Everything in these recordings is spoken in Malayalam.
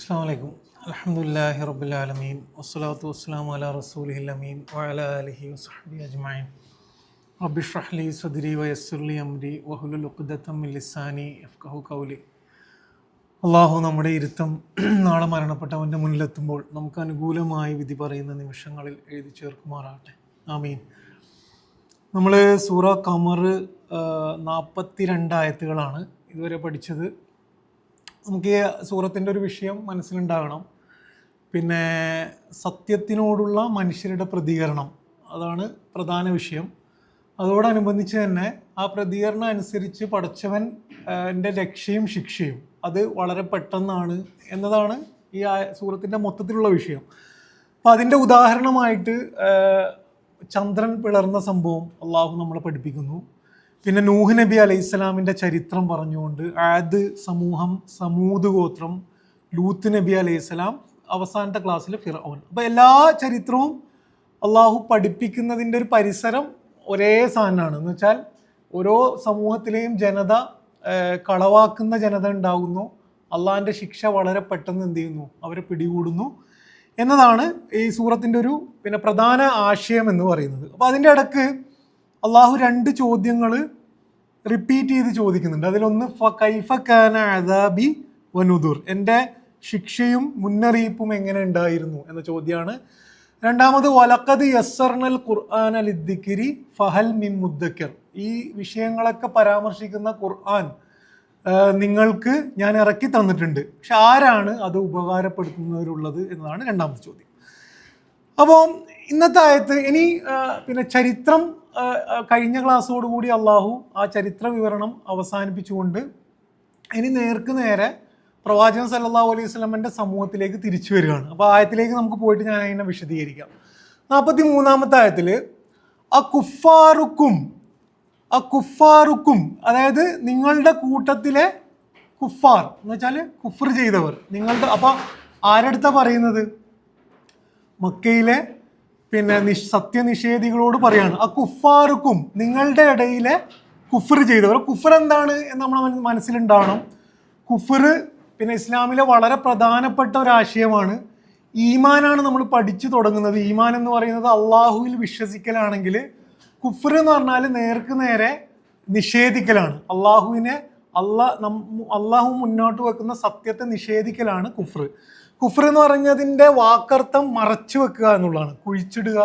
അസ്സലാമു അലൈക്കും. അൽഹംദുലില്ലാഹി റബ്ബിൽ ആലമീൻ വസ്സലാത്തു വസ്സലാമു അലാ റസൂലിഹിൽ അമീൻ വഅലാ ആലിഹി വസഹ്ബിഹി അജ്മഈൻ. റബ്ബി ഇശ്റഹ് ലി സദ്രി വയസ്സിർ ലി അംരി വഹ്ലുൽ ഉഖ്ദതം മിൻ ലിസാനി യഫ്ഖഹു ഖൗലി. അള്ളാഹു നമ്മുടെ ഇരുത്തം നാളെ മരണപ്പെട്ടവൻ്റെ മുന്നിലെത്തുമ്പോൾ നമുക്ക് അനുകൂലമായി വിധി പറയുന്ന നിമിഷങ്ങളിൽ എഴുതി ചേർക്കുമാറാകട്ടെ. ആമീൻ. നമ്മൾ സൂറ ഖമർ 42 ആയത്തുകളാണ് ഇതുവരെ പഠിച്ചത്. നമുക്ക് ഈ സൂറത്തിൻ്റെ ഒരു വിഷയം മനസ്സിലുണ്ടാകണം. പിന്നെ സത്യത്തിനോടുള്ള മനുഷ്യരുടെ പ്രതികരണം, അതാണ് പ്രധാന വിഷയം. അതോടനുബന്ധിച്ച് തന്നെ ആ പ്രതികരണം അനുസരിച്ച് പടച്ചവൻ എൻ്റെ രക്ഷയും ശിക്ഷയും അത് വളരെ പെട്ടെന്നാണ് എന്നതാണ് ഈ സൂറത്തിൻ്റെ മൊത്തത്തിലുള്ള വിഷയം. അപ്പം അതിൻ്റെ ഉദാഹരണമായിട്ട് ചന്ദ്രൻ പിളർന്ന സംഭവം അള്ളാഹു നമ്മളെ പഠിപ്പിക്കുന്നു. പിന്നെ നൂഹ് നബി അലൈഹി സ്വലാമിൻ്റെ ചരിത്രം പറഞ്ഞുകൊണ്ട് ആദ് സമൂഹം, സമൂദ് ഗോത്രം, ലൂത്ത് നബി അലൈഹി സ്വലാം, അവസാനത്തെ ക്ലാസ്സിൽ ഫിർഔൻ. അപ്പോൾ എല്ലാ ചരിത്രവും അള്ളാഹു പഠിപ്പിക്കുന്നതിൻ്റെ ഒരു പരിസരം ഒരേ സാധനമാണ്. എന്ന് വെച്ചാൽ ഓരോ സമൂഹത്തിലെയും ജനത കളവാക്കുന്ന ജനത ഉണ്ടാകുന്നു. അള്ളാഹിൻ്റെ ശിക്ഷ വളരെ പെട്ടെന്ന് എന്ത് ചെയ്യുന്നു, അവരെ പിടികൂടുന്നു എന്നതാണ് ഈ സൂറത്തിൻ്റെ ഒരു പ്രധാന ആശയം എന്ന് പറയുന്നത്. അപ്പോൾ അതിൻ്റെ ഇടക്ക് അള്ളാഹു 2 ചോദ്യങ്ങൾ റിപ്പീറ്റ് ചെയ്ത് ചോദിക്കുന്നുണ്ട്. അതിലൊന്ന് കൈഫ കാന അദാബി വനുദുർ, എൻ്റെ ശിക്ഷയും മുന്നറിയിപ്പും എങ്ങനെ ഉണ്ടായിരുന്നു എന്ന ചോദ്യമാണ്. രണ്ടാമത് വലഖദ് യസ്സർനൽ ഖുർആന ലിദ്ദിക്രി ഫഹൽ മിൻ മുദ്ദക്കിർ, ഈ വിഷയങ്ങളൊക്കെ പരാമർശിക്കുന്ന ഖുർആൻ നിങ്ങൾക്ക് ഞാൻ ഇറക്കി തന്നിട്ടുണ്ട്, പക്ഷെ ആരാണ് അത് ഉപകാരപ്പെടുത്തുന്നവരുള്ളത് എന്നതാണ് രണ്ടാമത്തെ ചോദ്യം. അപ്പോൾ ഇന്നത്തെ ആയത്ത് ഇനി ചരിത്രം കഴിഞ്ഞ ക്ലാസ്സോടുകൂടി അള്ളാഹു ആ ചരിത്ര വിവരണം അവസാനിപ്പിച്ചുകൊണ്ട് ഇനി നേർക്ക് നേരെ പ്രവാചകൻ സല്ലല്ലാഹു അലൈഹി വസല്ലമയുടെ സമൂഹത്തിലേക്ക് തിരിച്ചു വരികയാണ്. അപ്പോൾ ആയത്തിലേക്ക് നമുക്ക് പോയിട്ട് ഞാൻ അതിനെ വിശദീകരിക്കാം. 43-ാമത്തെ ആയത്തിൽ കുഫാറുക്കും, അതായത് നിങ്ങളുടെ കൂട്ടത്തിലെ കുഫാർ എന്ന് വെച്ചാൽ കുഫർ ചെയ്തവർ നിങ്ങളുടെ. അപ്പോൾ ആരടുത്താ പറയുന്നത്? മക്കയിലെ സത്യനിഷേധികളോട് പറയാണ്. ആ കുഫാറുക്കും, നിങ്ങളുടെ ഇടയിലെ കുഫർ ചെയ്തവർ. കുഫർ എന്താണ് എന്ന് നമ്മൾ മനസ്സിലുണ്ടാവണം. കുഫർ ഇസ്ലാമിലെ വളരെ പ്രധാനപ്പെട്ട ഒരു ആശയമാണ്. ഈമാനാണ് നമ്മൾ പഠിച്ചു തുടങ്ങുന്നത്. ഈമാൻ എന്ന് പറയുന്നത് അള്ളാഹുവിൽ വിശ്വസിക്കലാണെങ്കിൽ, കുഫർ എന്ന് പറഞ്ഞാൽ നേർക്ക് നേരെ നിഷേധിക്കലാണ്. അള്ളാഹു മുന്നോട്ട് വെക്കുന്ന സത്യത്തെ നിഷേധിക്കലാണ് കുഫർ. കുഫർ എന്ന് പറഞ്ഞതിൻ്റെ വാക്കർത്ഥം മറച്ചു വെക്കുക എന്നുള്ളതാണ്, കുഴിച്ചിടുക.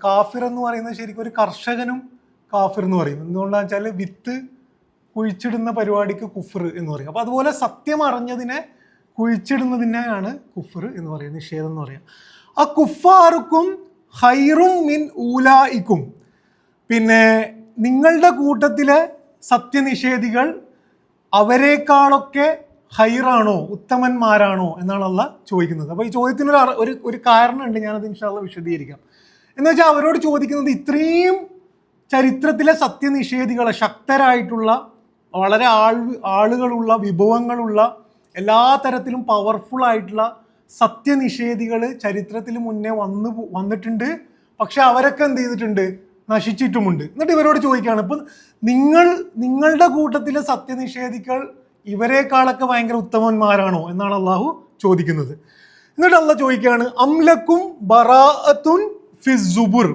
കാഫിർ എന്ന് പറയുന്നത് ശരിക്കും ഒരു കർഷകനും കാഫിർ എന്ന് പറയും. എന്തുകൊണ്ടാണെന്ന് വെച്ചാൽ വിത്ത് കുഴിച്ചിടുന്ന പരിപാടിക്ക് കുഫർ എന്ന് പറയും. അപ്പോൾ അതുപോലെ സത്യം അറിഞ്ഞതിനെ കുഴിച്ചിടുന്നതിനെയാണ് കുഫർ എന്ന് പറയുന്നത്, നിഷേധം എന്ന് പറയുക. ആ കുഫാറുക്കും ഹൈറും മിൻ ഊലായിക്കും, നിങ്ങളുടെ കൂട്ടത്തിലെ സത്യനിഷേധികൾ അവരെക്കാളൊക്കെ ഹൈറാണോ, ഉത്തമന്മാരാണോ എന്നാണ് അള്ളാഹ് ചോദിക്കുന്നത്. അപ്പോൾ ഈ ചോദ്യത്തിന് ഒരു കാരണമുണ്ട്, ഞാനത് ഇൻഷാ അള്ളാഹ് വിശദീകരിക്കാം. എന്ന് വെച്ചാൽ അവരോട് ചോദിക്കുന്നത് ഇത്രയും ചരിത്രത്തിലെ സത്യനിഷേധികളെ, ശക്തരായിട്ടുള്ള വളരെ ആളുകളുള്ള വിഭവങ്ങളുള്ള എല്ലാ തരത്തിലും പവർഫുൾ ആയിട്ടുള്ള സത്യനിഷേധികൾ ചരിത്രത്തിൽ മുന്നേ വന്നിട്ടുണ്ട്. പക്ഷെ അവരൊക്കെ എന്ത് ചെയ്തിട്ടുണ്ട്? നശിച്ചിട്ടുമുണ്ട്. എന്നിട്ട് ഇവരോട് ചോദിക്കുകയാണ്, ഇപ്പം നിങ്ങളുടെ കൂട്ടത്തിലെ സത്യനിഷേധികൾ ഇവരെക്കാളൊക്കെ ഭയങ്കര ഉത്തമന്മാരാണോ എന്നാണ് അള്ളാഹു ചോദിക്കുന്നത്. എന്നിട്ട് അള്ളാഹ് ചോദിക്കുകയാണ്, അംലക്കും ബറാഅത്തുൻ ഫിസ് സുബുർ.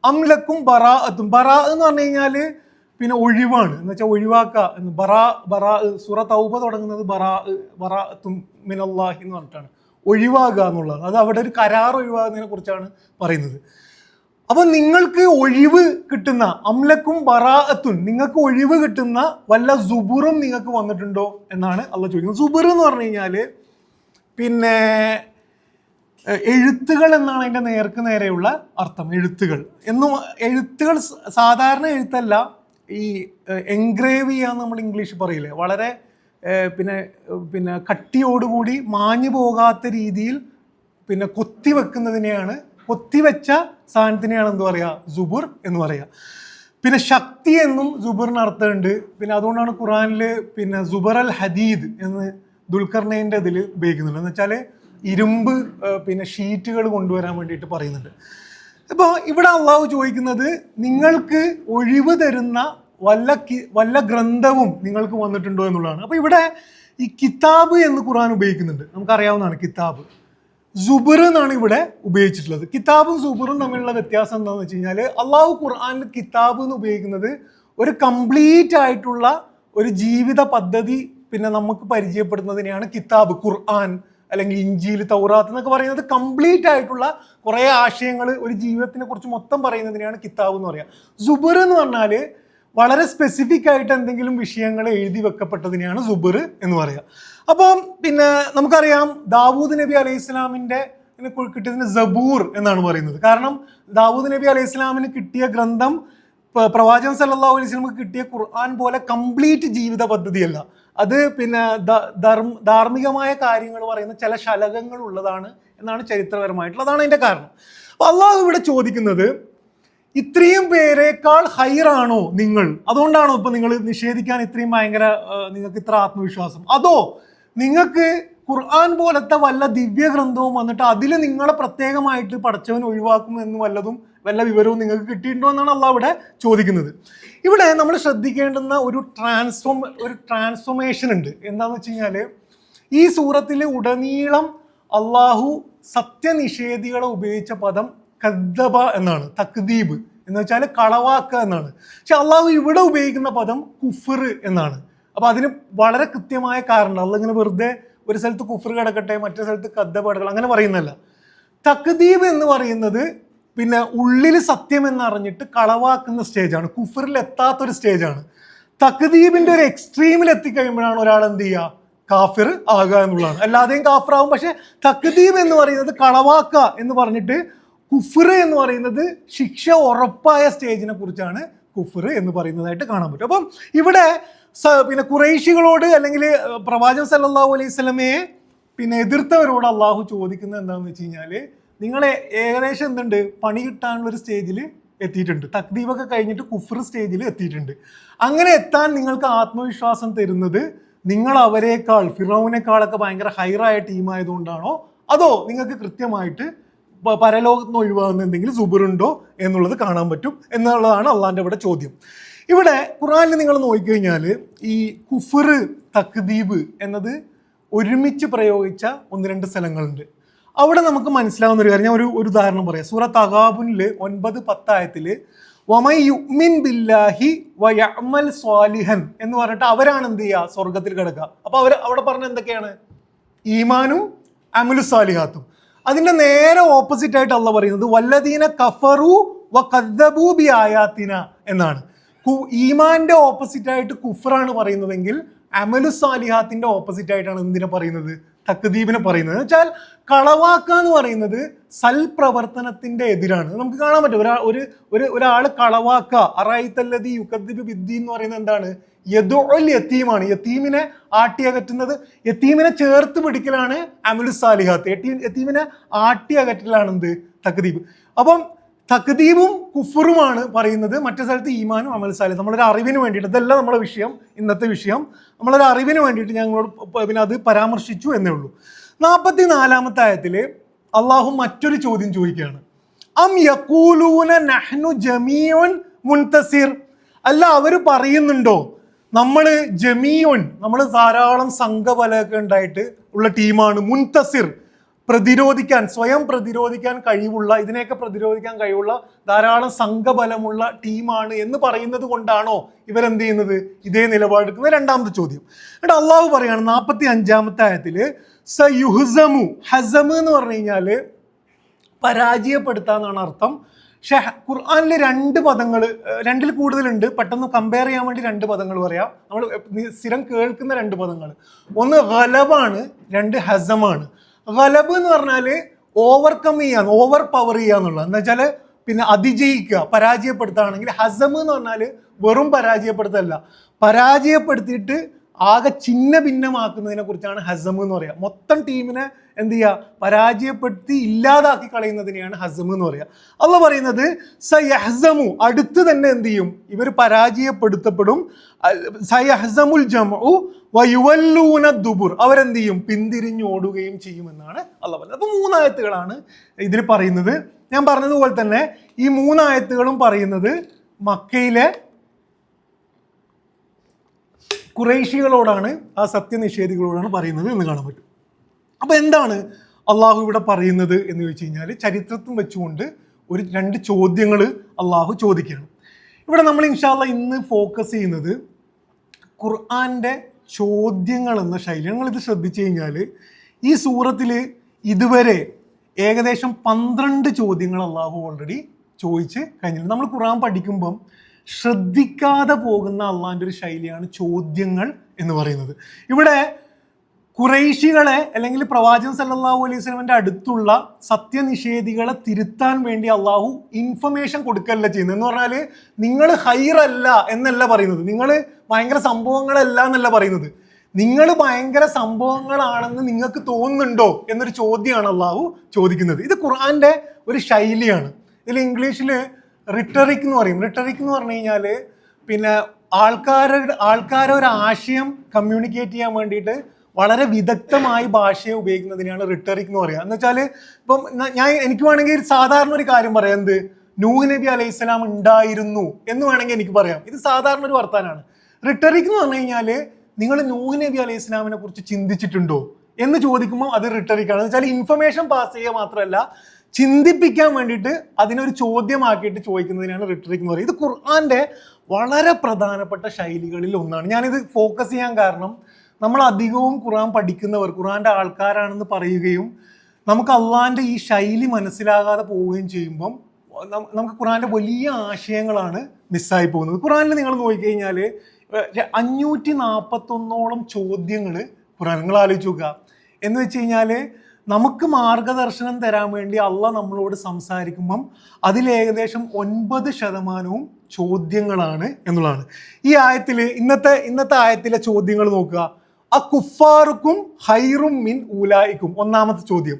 അംലക്കും ബറാഅത്തും, ബറാ എന്ന് പറഞ്ഞു കഴിഞ്ഞാൽ ഒഴിവാണ്, എന്ന് വെച്ചാൽ ഒഴിവാക്കുക എന്ന്. സൂറ തൗബ തുടങ്ങുന്നത് ബറാഅത്തും മിനല്ലാഹി എന്ന് പറഞ്ഞിട്ടാണ്, ഒഴിവാകുക എന്നുള്ളതാണ്. അത് അവിടെ ഒരു കരാർ ഒഴിവാകുന്നതിനെ കുറിച്ചാണ് പറയുന്നത്. അപ്പോൾ നിങ്ങൾക്ക് ഒഴിവ് കിട്ടുന്ന, അംലക്കും ബറാഅത്തുൻ, നിങ്ങൾക്ക് ഒഴിവ് കിട്ടുന്ന വല്ല സുബുറും നിങ്ങൾക്ക് വന്നിട്ടുണ്ടോ എന്നാണ് അള്ളാഹ് ചോദിക്കുന്നത്. സുബുർ എന്ന് പറഞ്ഞു കഴിഞ്ഞാൽ എഴുത്തുകൾ എന്നാണ് അതിൻ്റെ നേർക്ക് നേരെയുള്ള അർത്ഥം. എഴുത്തുകൾ സാധാരണ എഴുത്തല്ല, ഈ എൻഗ്രേവ് ചെയ്യാന്ന് നമ്മൾ ഇംഗ്ലീഷ് പറയില്ലേ, വളരെ കട്ടിയോടുകൂടി മാഞ്ഞു പോകാത്ത രീതിയിൽ കൊത്തിവെക്കുന്നതിനെയാണ്, കൊത്തിവെച്ച സാധനത്തിനെയാണ് എന്ത് പറയുക? സുബുർ എന്ന് പറയുക. ശക്തി എന്നും സുബുറിന് അർത്ഥമുണ്ട്. അതുകൊണ്ടാണ് ഖുറാനിൽ സുബർ അൽ ഹദീദ് എന്ന് ദുൽഖർനൈൻ്റെ ഇതിൽ ഉപയോഗിക്കുന്നുണ്ട്. എന്ന് വെച്ചാൽ ഇരുമ്പ് ഷീറ്റുകൾ കൊണ്ടുവരാൻ വേണ്ടിയിട്ട് പറയുന്നുണ്ട്. അപ്പോൾ ഇവിടെ അള്ളാഹു ചോദിക്കുന്നത്, നിങ്ങൾക്ക് ഒഴിവ് തരുന്ന വല്ല ഗ്രന്ഥവും നിങ്ങൾക്ക് വന്നിട്ടുണ്ടോ എന്നുള്ളതാണ്. അപ്പോൾ ഇവിടെ ഈ കിതാബ് എന്ന് ഖുർആൻ ഉപയോഗിക്കുന്നുണ്ട്, നമുക്കറിയാവുന്നതാണ് കിതാബ്. സുബുർ എന്നാണ് ഇവിടെ ഉപയോഗിച്ചിട്ടുള്ളത്. കിതാബും സുബുറും തമ്മിലുള്ള വ്യത്യാസം എന്താണെന്ന് വെച്ച് കഴിഞ്ഞാൽ, അള്ളാഹു ഖുർആനിൽ കിതാബ് എന്ന് ഉപയോഗിക്കുന്നത് ഒരു കംപ്ലീറ്റ് ആയിട്ടുള്ള ഒരു ജീവിത പദ്ധതി പിന്നെ നമുക്ക് പരിചയപ്പെടുന്നതിനെയാണ് കിതാബ്. ഖുർആൻ അല്ലെങ്കിൽ ഇഞ്ചീൽ, തൗറാത്ത് എന്നൊക്കെ പറയുന്നത് കംപ്ലീറ്റ് ആയിട്ടുള്ള കുറേ ആശയങ്ങൾ ഒരു ജീവിതത്തിനെ കുറിച്ച് മൊത്തം പറയുന്നതിനെയാണ് കിതാബ് എന്ന് പറയുക. സുബുർ എന്ന് പറഞ്ഞാൽ വളരെ സ്പെസിഫിക് ആയിട്ട് എന്തെങ്കിലും വിഷയങ്ങൾ എഴുതി വെക്കപ്പെട്ടതിനെയാണ് സുബുർ എന്ന് പറയുക. അപ്പം പിന്നെ നമുക്കറിയാം ദാവൂദ് നബി അലൈഹി ഇസ്ലാമിൻ്റെ കിട്ടിയതിന് സബൂർ എന്നാണ് പറയുന്നത്. കാരണം ദാവൂദ് നബി അലൈഹി ഇസ്ലാമിന് കിട്ടിയ ഗ്രന്ഥം പ്രവാചകൻ സല്ലല്ലാഹു അലൈഹി വസല്ലമക്ക് കിട്ടിയ ഖുർആൻ പോലെ കംപ്ലീറ്റ് ജീവിത പദ്ധതിയല്ല. അത് പിന്നെ ധാർമ്മികമായ കാര്യങ്ങൾ പറയുന്ന ചില ശലകങ്ങൾ ഉള്ളതാണ് എന്നാണ് ചരിത്രപരമായിട്ടുള്ളത്. അതാണ് അതിൻ്റെ കാരണം. അപ്പോൾ അള്ളാഹു ഇവിടെ ചോദിക്കുന്നത്, ഇത്രയും പേരെക്കാൾ ഹൈറാണോ നിങ്ങൾ? അതുകൊണ്ടാണോ ഇപ്പൊ നിങ്ങൾ നിഷേധിക്കാൻ ഇത്രയും ഭയങ്കര നിങ്ങൾക്ക് ഇത്ര ആത്മവിശ്വാസം? അതോ നിങ്ങൾക്ക് ഖുർആൻ പോലത്തെ വല്ല ദിവ്യ ഗ്രന്ഥവും വന്നിട്ട് അതിൽ നിങ്ങളെ പ്രത്യേകമായിട്ട് പടച്ചവൻ ഒഴിവാക്കും എന്ന് വല്ല വിവരവും നിങ്ങൾക്ക് കിട്ടിയിട്ടുണ്ടോ എന്നാണ് അള്ളാഹ് ഇവിടെ ചോദിക്കുന്നത്. ഇവിടെ നമ്മൾ ശ്രദ്ധിക്കേണ്ടുന്ന ഒരു ട്രാൻസ്ഫോർമേഷൻ ഉണ്ട്. എന്താണെന്ന് വെച്ച് കഴിഞ്ഞാൽ, ഈ സൂറത്തിൽ ഉടനീളം അള്ളാഹു സത്യനിഷേധികളെ ഉപയോഗിച്ച പദം കദ്ദബ എന്നാണ്, തക്ദീബ് എന്ന് വെച്ചാൽ കളവാക്കുക എന്നാണ്. പക്ഷെ അള്ളാഹു ഇവിടെ ഉപയോഗിക്കുന്ന പദം കുഫർ എന്നാണ്. അപ്പൊ അതിന് വളരെ കൃത്യമായ കാരണം. അള്ളാഹ് ഇങ്ങനെ വെറുതെ ഒരു സ്ഥലത്ത് കുഫർ കിടക്കട്ടെ മറ്റൊരു സ്ഥലത്ത് കദ്ദബ കിടക്കട്ടെ അങ്ങനെ പറയുന്നല്ല. തക്ദീബ് എന്ന് പറയുന്നത് പിന്നെ ഉള്ളിൽ സത്യം എന്നറിഞ്ഞിട്ട് കളവാക്കുന്ന സ്റ്റേജാണ്, കുഫറിൽ എത്താത്തൊരു സ്റ്റേജാണ്. തക്ദീബിന്റെ ഒരു എക്സ്ട്രീമിൽ എത്തിക്കഴിയുമ്പോഴാണ് ഒരാൾ എന്ത് ചെയ്യുക, കാഫിർ ആകുക എന്നുള്ളതാണ്. അല്ലാതെയും കാഫിറാവും. പക്ഷെ തക്ദീബ് എന്ന് പറയുന്നത് കളവാക്കുക എന്ന് പറഞ്ഞിട്ട്, കുഫർ എന്ന് പറയുന്നത് ശിക്ഷ ഉറപ്പായ സ്റ്റേജിനെ കുറിച്ചാണ് കുഫർ എന്ന് പറയുന്നതായിട്ട് കാണാൻ പറ്റും. അപ്പം ഇവിടെ പിന്നെ ഖുറൈശികളോട് അല്ലെങ്കിൽ പ്രവാചകൻ സല്ലല്ലാഹു അലൈഹി വസല്ലമയെ പിന്നെ എതിർത്തവരോട് അള്ളാഹു ചോദിക്കുന്നത് എന്താണെന്ന് വെച്ച് കഴിഞ്ഞാൽ, നിങ്ങളെ ഏകദേശം എന്തുണ്ട്, പണി കിട്ടാനുള്ള ഒരു സ്റ്റേജിൽ എത്തിയിട്ടുണ്ട്, തക്ദീബൊക്കെ കഴിഞ്ഞിട്ട് കുഫർ സ്റ്റേജിൽ എത്തിയിട്ടുണ്ട്. അങ്ങനെ എത്താൻ നിങ്ങൾക്ക് ആത്മവിശ്വാസം തരുന്നത് നിങ്ങൾ അവരെക്കാൾ ഫിറൗനേക്കാളൊക്കെ ഭയങ്കര ഹൈറായ ടീമായതുകൊണ്ടാണോ, അതോ നിങ്ങൾക്ക് കൃത്യമായിട്ട് പരലോകത്ത് നിന്ന് ഒഴിവാകുന്ന എന്തെങ്കിലും സുബുറുണ്ടോ എന്നുള്ളത് കാണാൻ പറ്റും എന്നുള്ളതാണ് അള്ളാഹിൻ്റെ ഇവിടെ ചോദ്യം. ഇവിടെ ഖുർആനിൽ നിങ്ങൾ നോക്കിക്കഴിഞ്ഞാൽ ഈ കുഫർ, തക്ദീബ് എന്നത് ഒരുമിച്ച് പ്രയോഗിച്ച 1-2 സ്ഥലങ്ങളുണ്ട്. അവിടെ നമുക്ക് മനസ്സിലാവുന്ന ഒരു കാര്യം, ഞാൻ ഒരു ഉദാഹരണം പറയാം. സൂറത്ത് തഗാബുനിൽ 9-10 ആയത്തിൽ വമൻ യുഅ്മിൻ ബില്ലാഹി വയഅമൽ സ്വാലിഹൻ എന്ന് പറഞ്ഞിട്ട് അവരാണ് എന്ത് ചെയ്യുക, സ്വർഗത്തിൽ കിടക്കുക. അപ്പോൾ അവിടെ പറഞ്ഞ എന്തൊക്കെയാണ്, ഈമാനും അമലു സാലിഹാത്തും. അതിന്റെ നേരെ ഓപ്പോസിറ്റ് ആയിട്ട് അള്ളാഹ് പറയുന്നത് വല്ലദീന കഫറു വകദ്ദബൂ ബി ആയാതിന എന്നാണ്. ഈമാന്റെ ഓപ്പോസിറ്റ് ആയിട്ട് കുഫറാണ് പറയുന്നതെങ്കിൽ അമലു സാലിഹാത്തിന്റെ ഓപ്പോസിറ്റ് ആയിട്ടാണ് എന്തിനെ പറയുന്നത്, തക്ദീബിനെ പറയുന്നത്. എന്ന് വെച്ചാൽ കളവാക്കുക എന്ന് പറയുന്നത് സൽപ്രവർത്തനത്തിന്റെ എതിരാണ്. നമുക്ക് കാണാൻ പറ്റും ഒരാൾ കളവാക്കുക, അറൈതല്ലദീ യുകദ്ദിബു ബിദ്ദീൻ എന്ന് പറയുന്നത് എന്താണ്, യദുഉൽ യതീമാണ്, യതീമിനെ ആട്ടിയകറ്റുന്നത്, യതീമിനെ ചേർത്ത് പിടിക്കലാണ് അമലു സാലിഹാത്ത്, യതീമിനെ ആട്ടിയകറ്റലാണ് എന്ത്, തക്ദീബ്. അപ്പം തക്ദീബും കുഫറുമാണ് പറയുന്നത്, മറ്റേ സ്ഥലത്ത് ഈമാനും അമൽ സാലിഹ്. നമ്മളൊരു അറിവിന് വേണ്ടിയിട്ട്, ഇതല്ല നമ്മുടെ വിഷയം, ഇന്നത്തെ വിഷയം, നമ്മളൊരു അറിവിന് വേണ്ടിയിട്ട് ഞങ്ങളോട് പിന്നെ അത് പരാമർശിച്ചു എന്നേ ഉള്ളൂ. 44-ാമത്തെ ആയത്തിൽ അള്ളാഹു മറ്റൊരു ചോദ്യം ചോദിക്കുകയാണ്, അം യഖൂലൂന നഹ്നു ജമീഉൻ മുൻതസിർ, അല്ല അവർ പറയുന്നുണ്ടോ നമ്മൾ ജമീഉൻ, നമ്മൾ ധാരാളം സംഘബലമൊക്കെ ഉണ്ടായിട്ട് ഉള്ള ടീമാണ്, മുൻതസിർ സ്വയം പ്രതിരോധിക്കാൻ കഴിവുള്ള, ഇതിനെയൊക്കെ പ്രതിരോധിക്കാൻ കഴിവുള്ള ധാരാളം സംഘബലമുള്ള ടീമാണ് എന്ന് പറയുന്നത് കൊണ്ടാണോ ഇവരെന്ത് ചെയ്യുന്നത്, ഇതേ നിലപാടെടുക്കുന്നത്? രണ്ടാമത്തെ ചോദ്യം. എന്നിട്ട് അള്ളാഹു പറയാണ് 45-ാമത്തെ ആയത്തിൽ സയുഹ്സമു, ഹസമ് എന്ന് പറഞ്ഞു കഴിഞ്ഞാൽ പരാജയപ്പെടുത്താന്നാണ് അർത്ഥം. പക്ഷെ ഖുർആനിൽ 2 പദങ്ങൾ, 2-ൽ കൂടുതലുണ്ട്, പെട്ടെന്ന് കമ്പയർ ചെയ്യാൻ വേണ്ടി 2 പദങ്ങൾ പറയാം. നമ്മൾ സ്ഥിരം കേൾക്കുന്ന 2 പദങ്ങൾ, ഒന്ന് ഗലബാണ്, 2 ഹസമാണ്. ഗലബ് എന്ന് പറഞ്ഞാൽ ഓവർകം ചെയ്യാൻ, ഓവർ പവർ ചെയ്യാന്നുള്ളത്, എന്ന് വെച്ചാൽ പിന്നെ അതിജയിക്കുക, പരാജയപ്പെടുത്തുകയാണെങ്കിൽ. ഹസം എന്ന് പറഞ്ഞാൽ വെറും പരാജയപ്പെടുത്തല്ല, പരാജയപ്പെടുത്തിയിട്ട് ആകെ ചിന്ന ഭിന്നമാക്കുന്നതിനെ കുറിച്ചാണ് ഹസം എന്ന് പറയുക. മൊത്തം ടീമിനെ എന്ത് ചെയ്യുക, പരാജയപ്പെടുത്തി ഇല്ലാതാക്കി കളയുന്നതിനെയാണ് ഹസം എന്ന് പറയുക. അള്ളാഹ് പറയുന്നത് സയഹ്സമു, അടുത്ത് തന്നെ എന്ത് ചെയ്യും, ഇവർ പരാജയപ്പെടുത്തപ്പെടും. സയഹ്സമുൽ ജംഉ വയുവല്ലൂന ദുബുർ, അവരെന്ത് ചെയ്യും, പിന്തിരിഞ്ഞോടുകയും ചെയ്യുമെന്നാണ് അള്ളാഹ് പറയുന്നത്. അപ്പോൾ 3 ആയത്തുകളാണ് ഇതിൽ പറയുന്നത്. ഞാൻ പറഞ്ഞതുപോലെ തന്നെ ഈ 3 ആയത്തുകളും പറയുന്നത് മക്കയിലെ ഖുറൈശികളോടാണ്, ആ സത്യനിഷേധികളോടാണ് പറയുന്നത് എന്ന് കാണാൻ പറ്റും. അപ്പോൾ എന്താണ് അള്ളാഹു ഇവിടെ പറയുന്നത് എന്ന് ചോദിച്ചു കഴിഞ്ഞാൽ, ചരിത്രത്തിൽ വെച്ചുകൊണ്ട് രണ്ട് ചോദ്യങ്ങൾ അള്ളാഹു ചോദിക്കുകയാണ്. ഇവിടെ നമ്മൾ ഇൻഷാ അല്ലാഹ് ഇന്ന് ഫോക്കസ് ചെയ്യുന്നത് ഖുർആൻ്റെ ചോദ്യങ്ങൾ എന്ന ശൈലി. നിങ്ങളിത് ശ്രദ്ധിച്ചു കഴിഞ്ഞാൽ ഈ സൂറത്തിൽ ഇതുവരെ ഏകദേശം 12 ചോദ്യങ്ങൾ അള്ളാഹു ഓൾറെഡി ചോദിച്ച് കഴിഞ്ഞിട്ടുണ്ട്. നമ്മൾ ഖുർആൻ പഠിക്കുമ്പം ശ്രദ്ധിക്കാതെ പോകുന്ന അള്ളാഹിൻ്റെ ഒരു ശൈലിയാണ് ചോദ്യങ്ങൾ എന്ന് പറയുന്നത്. ഇവിടെ ഖുറൈശികളെ അല്ലെങ്കിൽ പ്രവാചകൻ സല്ലല്ലാഹു അലൈഹി വസല്ലമയുടെ അടുത്തുള്ള സത്യനിഷേധികളെ തിരുത്താൻ വേണ്ടി അള്ളാഹു ഇൻഫർമേഷൻ കൊടുക്കല്ല ചെയ്യുന്നത്. എന്ന് പറഞ്ഞാൽ നിങ്ങൾ ഹൈറല്ല എന്നല്ല പറയുന്നത്, നിങ്ങൾ ഭയങ്കര സംഭവങ്ങളല്ല എന്നല്ല പറയുന്നത്, നിങ്ങൾ ഭയങ്കര സംഭവങ്ങളാണെന്ന് നിങ്ങൾക്ക് തോന്നുന്നുണ്ടോ എന്നൊരു ചോദ്യമാണ് അള്ളാഹു ചോദിക്കുന്നത്. ഇത് ഖുർആന്റെ ഒരു ശൈലിയാണ്. ഇതിൽ ഇംഗ്ലീഷിൽ റിട്ടറിക് എന്ന് പറയും. റിട്ടറിക് എന്ന് പറഞ്ഞു കഴിഞ്ഞാൽ പിന്നെ ആൾക്കാരെ ഒരു ആശയം കമ്മ്യൂണിക്കേറ്റ് ചെയ്യാൻ വേണ്ടിയിട്ട് വളരെ വിദഗ്ധമായി ഭാഷയെ ഉപയോഗിക്കുന്നതിനാണ് റിട്ടറിക് എന്ന് പറയുക. എന്ന് വെച്ചാൽ ഇപ്പം എനിക്ക് വേണമെങ്കിൽ സാധാരണ ഒരു കാര്യം പറയാം, എന്ത് നൂഹ് നബി അലൈഹി സ്വലാം ഉണ്ടായിരുന്നു എന്ന് വേണമെങ്കിൽ എനിക്ക് പറയാം. ഇത് സാധാരണ ഒരു വർത്താനാണ്. റിട്ടറിക് എന്ന് പറഞ്ഞു കഴിഞ്ഞാൽ നിങ്ങൾ നൂഹ് നബി അലൈഹി സ്വലാമിനെ കുറിച്ച് ചിന്തിച്ചിട്ടുണ്ടോ എന്ന് ചോദിക്കുമ്പോൾ അത് റിട്ടറിക് ആണ്. എന്ന് വെച്ചാൽ ഇൻഫർമേഷൻ പാസ് ചെയ്യുക മാത്രമല്ല, ചിന്തിപ്പിക്കാൻ വേണ്ടിയിട്ട് അതിനൊരു ചോദ്യമാക്കിയിട്ട് ചോദിക്കുന്നതിനാണ് റിട്ടറിക് എന്ന് പറയുന്നത്. ഇത് ഖുർആന്റെ വളരെ പ്രധാനപ്പെട്ട ശൈലികളിൽ ഒന്നാണ്. ഞാനിത് ഫോക്കസ് ചെയ്യാൻ കാരണം, നമ്മൾ അധികവും ഖുർആൻ പഠിക്കുന്നവർ ഖുർആന്റെ ആൾക്കാരാണെന്ന് പറയുകയും നമുക്ക് അള്ളാഹിന്റെ ഈ ശൈലി മനസ്സിലാകാതെ പോവുകയും ചെയ്യുമ്പം നമുക്ക് ഖുർആന്റെ വലിയ ആശയങ്ങളാണ് മിസ്സായി പോകുന്നത്. ഖുർആനിൽ നിങ്ങൾ നോക്കിക്കഴിഞ്ഞാൽ 541 ചോദ്യങ്ങൾ ഖുർആൻ, നിങ്ങൾ ആലോചിച്ച് നോക്കുക. എന്ന് വെച്ച് കഴിഞ്ഞാൽ നമുക്ക് മാർഗദർശനം തരാൻ വേണ്ടി അള്ളാഹ് നമ്മളോട് സംസാരിക്കുമ്പം അതിലേകദേശം 9% ചോദ്യങ്ങളാണ് എന്നുള്ളതാണ്. ഈ ആയത്തിൽ ഇന്നത്തെ ആയത്തിലെ ചോദ്യങ്ങൾ നോക്കുക. അക്കുഫാറുക്കും ഹൈറും മിൻ ഊലായിക്കും, ഒന്നാമത്തെ ചോദ്യം.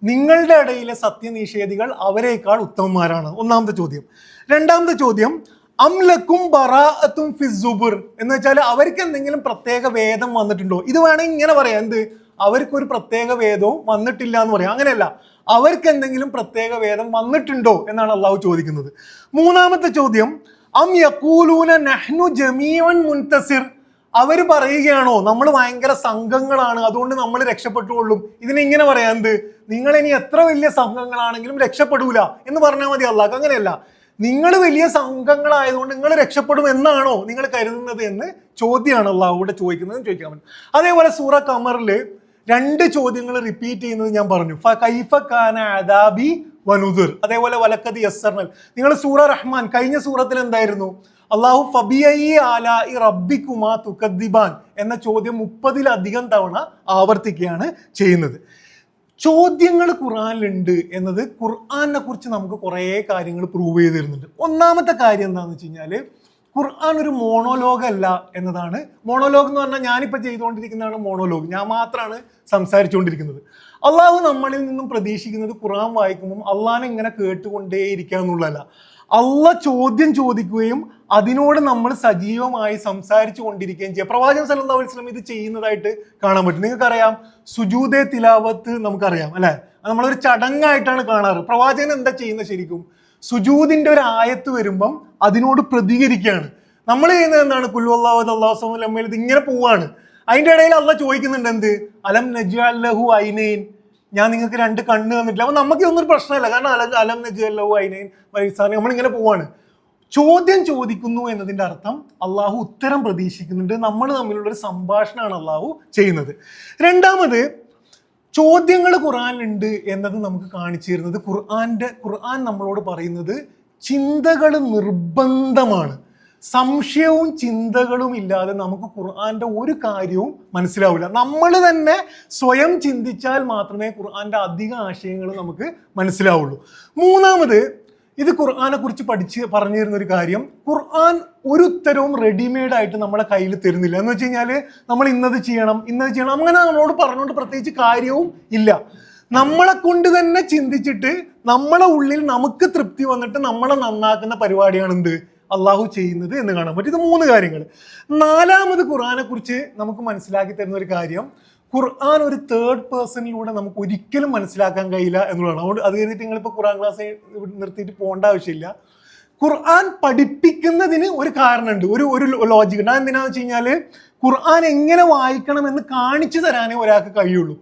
നിങ്ങളുടെ ഇടയിലെ സത്യനിഷേധികൾ അവരേക്കാൾ ഉത്തമന്മാരാണ്, ഒന്നാമത്തെ ചോദ്യം. രണ്ടാമത്തെ ചോദ്യം അംലക്കും ബറാഅത്തും ഫിസ്സുബുർ, എന്ന് വെച്ചാൽ അവർക്ക് എന്തെങ്കിലും പ്രത്യേക വേദം വന്നിട്ടുണ്ടോ? ഇത് വേണമെങ്കിൽ ഇങ്ങനെ പറയാം, എന്ത് അവർക്കൊരു പ്രത്യേക വേദവും വന്നിട്ടില്ല എന്ന് പറയാം. അങ്ങനെയല്ല, അവർക്ക് എന്തെങ്കിലും പ്രത്യേക വേദം വന്നിട്ടുണ്ടോ എന്നാണ് അള്ളാഹു ചോദിക്കുന്നത്. മൂന്നാമത്തെ ചോദ്യം അം യഖൂലൂന നഹ്നു ജമീഉൻ മുൻതസിർ, അവർ പറയുകയാണോ നമ്മൾ ഭയങ്കര സംഘങ്ങളാണ് അതുകൊണ്ട് നമ്മൾ രക്ഷപ്പെട്ടുകൊള്ളും. ഇതിനെങ്ങനെ പറയാം, എന്ത് നിങ്ങൾ ഇനി എത്ര വലിയ സംഘങ്ങളാണെങ്കിലും രക്ഷപ്പെടൂല എന്ന് പറഞ്ഞാൽ മതി അള്ളാഹ്. അങ്ങനെയല്ല, നിങ്ങൾ വലിയ സംഘങ്ങളായതുകൊണ്ട് നിങ്ങൾ രക്ഷപ്പെടും എന്നാണോ നിങ്ങൾ കരുതുന്നത് എന്ന് ചോദ്യമാണ് അള്ളാഹു ഇവിടെ ചോദിക്കുന്നത് ചോദിക്കാൻ പറ്റും. അതേപോലെ സൂറ ഖമറിൽ 2 ചോദ്യങ്ങൾ റിപ്പീറ്റ് ചെയ്യുന്നത് ഞാൻ പറഞ്ഞു. കൈഫ കാന അദാബി വനുദുർ, അതേപോലെ വലക്കദ് യസ്സർനൽ. നിങ്ങൾ സൂറ റഹ്മാൻ കഴിഞ്ഞ സൂറത്തിൽ എന്തായിരുന്നു? അള്ളാഹു ഫബിയയി ആലാഇ റബ്ബിക്കുമാ തുകദ്ദിബാൻ എന്ന ചോദ്യം 30-ലധികം തവണ ആവർത്തിക്കുകയാണ് ചെയ്യുന്നത്. ചോദ്യങ്ങൾ ഖുർആനിലുണ്ട് എന്നത് ഖുർആനെ കുറിച്ച് നമുക്ക് കുറേ കാര്യങ്ങൾ പ്രൂവ് ചെയ്ത് തരുന്നുണ്ട്. ഒന്നാമത്തെ കാര്യം എന്താണെന്ന് വെച്ച് കഴിഞ്ഞാൽ, ഖുർആൻ ഒരു മോണോലോഗ് അല്ല എന്നതാണ്. മോണോലോഗ് എന്ന് പറഞ്ഞാൽ ഞാനിപ്പോൾ ചെയ്തുകൊണ്ടിരിക്കുന്നതാണ് മോണോലോഗ്, ഞാൻ മാത്രമാണ് സംസാരിച്ചുകൊണ്ടിരിക്കുന്നത്. അള്ളാഹു നമ്മളിൽ നിന്നും പ്രതീക്ഷിക്കുന്നത് ഖുർആൻ വായിക്കുമ്പം അള്ളാഹിനെ ഇങ്ങനെ കേട്ടുകൊണ്ടേയിരിക്കുക എന്നുള്ളതല്ല. അള്ളാഹ് ചോദ്യം ചോദിക്കുകയും അതിനോട് നമ്മൾ സജീവമായി സംസാരിച്ചു കൊണ്ടിരിക്കുകയും ചെയ്യുക. പ്രവാചകൻ സല്ലല്ലാഹു അലൈഹി വസല്ലം ഇത് ചെയ്യുന്നതായിട്ട് കാണാൻ പറ്റും. നിങ്ങൾക്കറിയാം, സുജൂദെ തിലാവത്ത് നമുക്കറിയാം അല്ലെ, നമ്മളൊരു ചടങ്ങായിട്ടാണ് കാണാറ്. പ്രവാചകൻ എന്താ ചെയ്യുന്നത് ശരിക്കും? സുജൂദിന്റെ ഒരു ആയത്ത് വരുമ്പം അതിനോട് പ്രതികരിക്കുകയാണ്. നമ്മൾ ചെയ്യുന്നത് എന്താണ്? ഖുൽ ഹുവല്ലാഹു അഹദ് അല്ലാഹു സമദ് ലം യലിദ്, ഇങ്ങനെ പോവാണ്. അതിന്റെ ഇടയിൽ അള്ളാഹ് ചോദിക്കുന്നുണ്ട്, എന്ത് അലം നജ്അൽ ലഹു ഐനൈൻ, ഞാൻ നിങ്ങൾക്ക് 2 കണ്ണ് തന്നിട്ടില്ല. അപ്പൊ നമുക്ക് ഒന്നും പ്രശ്നമല്ല, കാരണം അലം നജ്അൽ ലഹു ഐനൈൻ വൈസാൻ, നമ്മളിങ്ങനെ പോവാണ്. ചോദ്യം ചോദിക്കുന്നു എന്നതിന്റെ അർത്ഥം അള്ളാഹു ഉത്തരം പ്രതീക്ഷിക്കുന്നുണ്ട്. നമ്മൾ തമ്മിലുള്ളൊരു സംഭാഷണമാണ് അള്ളാഹു ചെയ്യുന്നത്. രണ്ടാമത്, ചോദ്യങ്ങൾ ഖുർആനിലുണ്ട് എന്നത് നമുക്ക് കാണിച്ചു തരുന്നത് ഖുർആൻ നമ്മളോട് പറയുന്നത് ചിന്തകൾ നിർബന്ധമാണ്. സംശയവും ചിന്തകളും ഇല്ലാതെ നമുക്ക് ഖുർആന്റെ ഒരു കാര്യവും മനസ്സിലാവില്ല. നമ്മൾ തന്നെ സ്വയം ചിന്തിച്ചാൽ മാത്രമേ ഖുർആന്റെ അധിക ആശയങ്ങൾ നമുക്ക് മനസ്സിലാവുള്ളൂ. മൂന്നാമത്, ഇത് ഖുർആനെ കുറിച്ച് പറഞ്ഞു തരുന്ന ഒരു കാര്യം, ഖുർആൻ ഒരു ഉത്തരവും റെഡിമെയ്ഡ് ആയിട്ട് നമ്മളെ കയ്യിൽ തരുന്നില്ല. എന്ന് വെച്ച് കഴിഞ്ഞാൽ നമ്മൾ ഇന്നത് ചെയ്യണം അങ്ങനെ നമ്മളോട് പറഞ്ഞുകൊണ്ട് പ്രത്യേകിച്ച് കാര്യവും ഇല്ല. നമ്മളെ കൊണ്ട് തന്നെ ചിന്തിച്ചിട്ട് നമ്മളെ ഉള്ളിൽ നമുക്ക് തൃപ്തി വന്നിട്ട് നമ്മളെ നന്നാക്കുന്ന പരിപാടിയാണ് എന്ത് അള്ളാഹു ചെയ്യുന്നത് എന്ന് കാണാൻ പറ്റും. ഇത് 3 കാര്യങ്ങൾ. നാലാമത്, ഖുർആനെ കുറിച്ച് നമുക്ക് മനസ്സിലാക്കി തരുന്ന ഒരു കാര്യം, ഖുർആൻ ഒരു തേർഡ് പേഴ്സണിലൂടെ നമുക്ക് ഒരിക്കലും മനസ്സിലാക്കാൻ കഴിയില്ല എന്നുള്ളതാണ്. അതുകൊണ്ട് അത് കഴിഞ്ഞിട്ട് നിങ്ങളിപ്പോൾ ഖുർആൻ ക്ലാസ് നിർത്തിയിട്ട് പോകേണ്ട ആവശ്യമില്ല. ഖുർആൻ പഠിപ്പിക്കുന്നതിന് ഒരു കാരണമുണ്ട്, ഒരു ലോജിക് ഉണ്ട്. അതെന്തിനാന്ന് വെച്ച് കഴിഞ്ഞാൽ ഖുർആൻ എങ്ങനെ വായിക്കണമെന്ന് കാണിച്ചു തരാനേ ഒരാൾക്ക് കഴിയുള്ളൂ.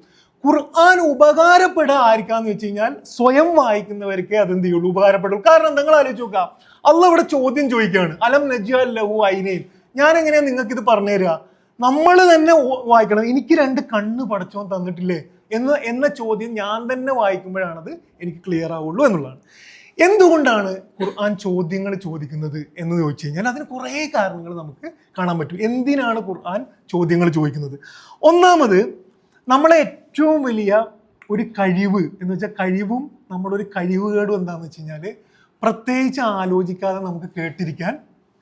ഖുർആൻ ഉപകാരപ്പെടുക ആർക്കാന്ന് വെച്ച് കഴിഞ്ഞാൽ സ്വയം വായിക്കുന്നവർക്കേ അതെന്ത് ചെയ്യുള്ളൂ, ഉപകാരപ്പെടുള്ളൂ. കാരണം നിങ്ങൾ ആലോചിച്ച് നോക്കുക, അള്ളാഹ് ഇവിടെ ചോദ്യം ചോദിക്കുകയാണ്, അലം നജ്അൽ ലഹു ഐനൈൻ, ഞാൻ എങ്ങനെയാ നിങ്ങൾക്ക് ഇത് പറഞ്ഞു തരിക? നമ്മൾ തന്നെ വായിക്കണം. എനിക്ക് 2 കണ്ണ് പടച്ചോൻ തന്നിട്ടില്ലേ എന്ന ചോദ്യം ഞാൻ തന്നെ വായിക്കുമ്പോഴാണത് എനിക്ക് ക്ലിയർ ആവുള്ളൂ എന്നുള്ളതാണ്. എന്തുകൊണ്ടാണ് ഖുർആൻ ചോദ്യങ്ങൾ ചോദിക്കുന്നത് എന്ന് ചോദിച്ചു കഴിഞ്ഞാൽ അതിന് കുറേ കാരണങ്ങൾ നമുക്ക് കാണാൻ പറ്റും. എന്തിനാണ് ഖുർആൻ ചോദ്യങ്ങൾ ചോദിക്കുന്നത്? ഒന്നാമത്, നമ്മളെ ഏറ്റവും വലിയ ഒരു കഴിവ് എന്ന് വെച്ചാൽ കഴിവും നമ്മുടെ ഒരു കഴിവുകേടും എന്താണെന്ന് വെച്ച് കഴിഞ്ഞാൽ പ്രത്യേകിച്ച് ആലോചിക്കാതെ നമുക്ക് കേട്ടിരിക്കാൻ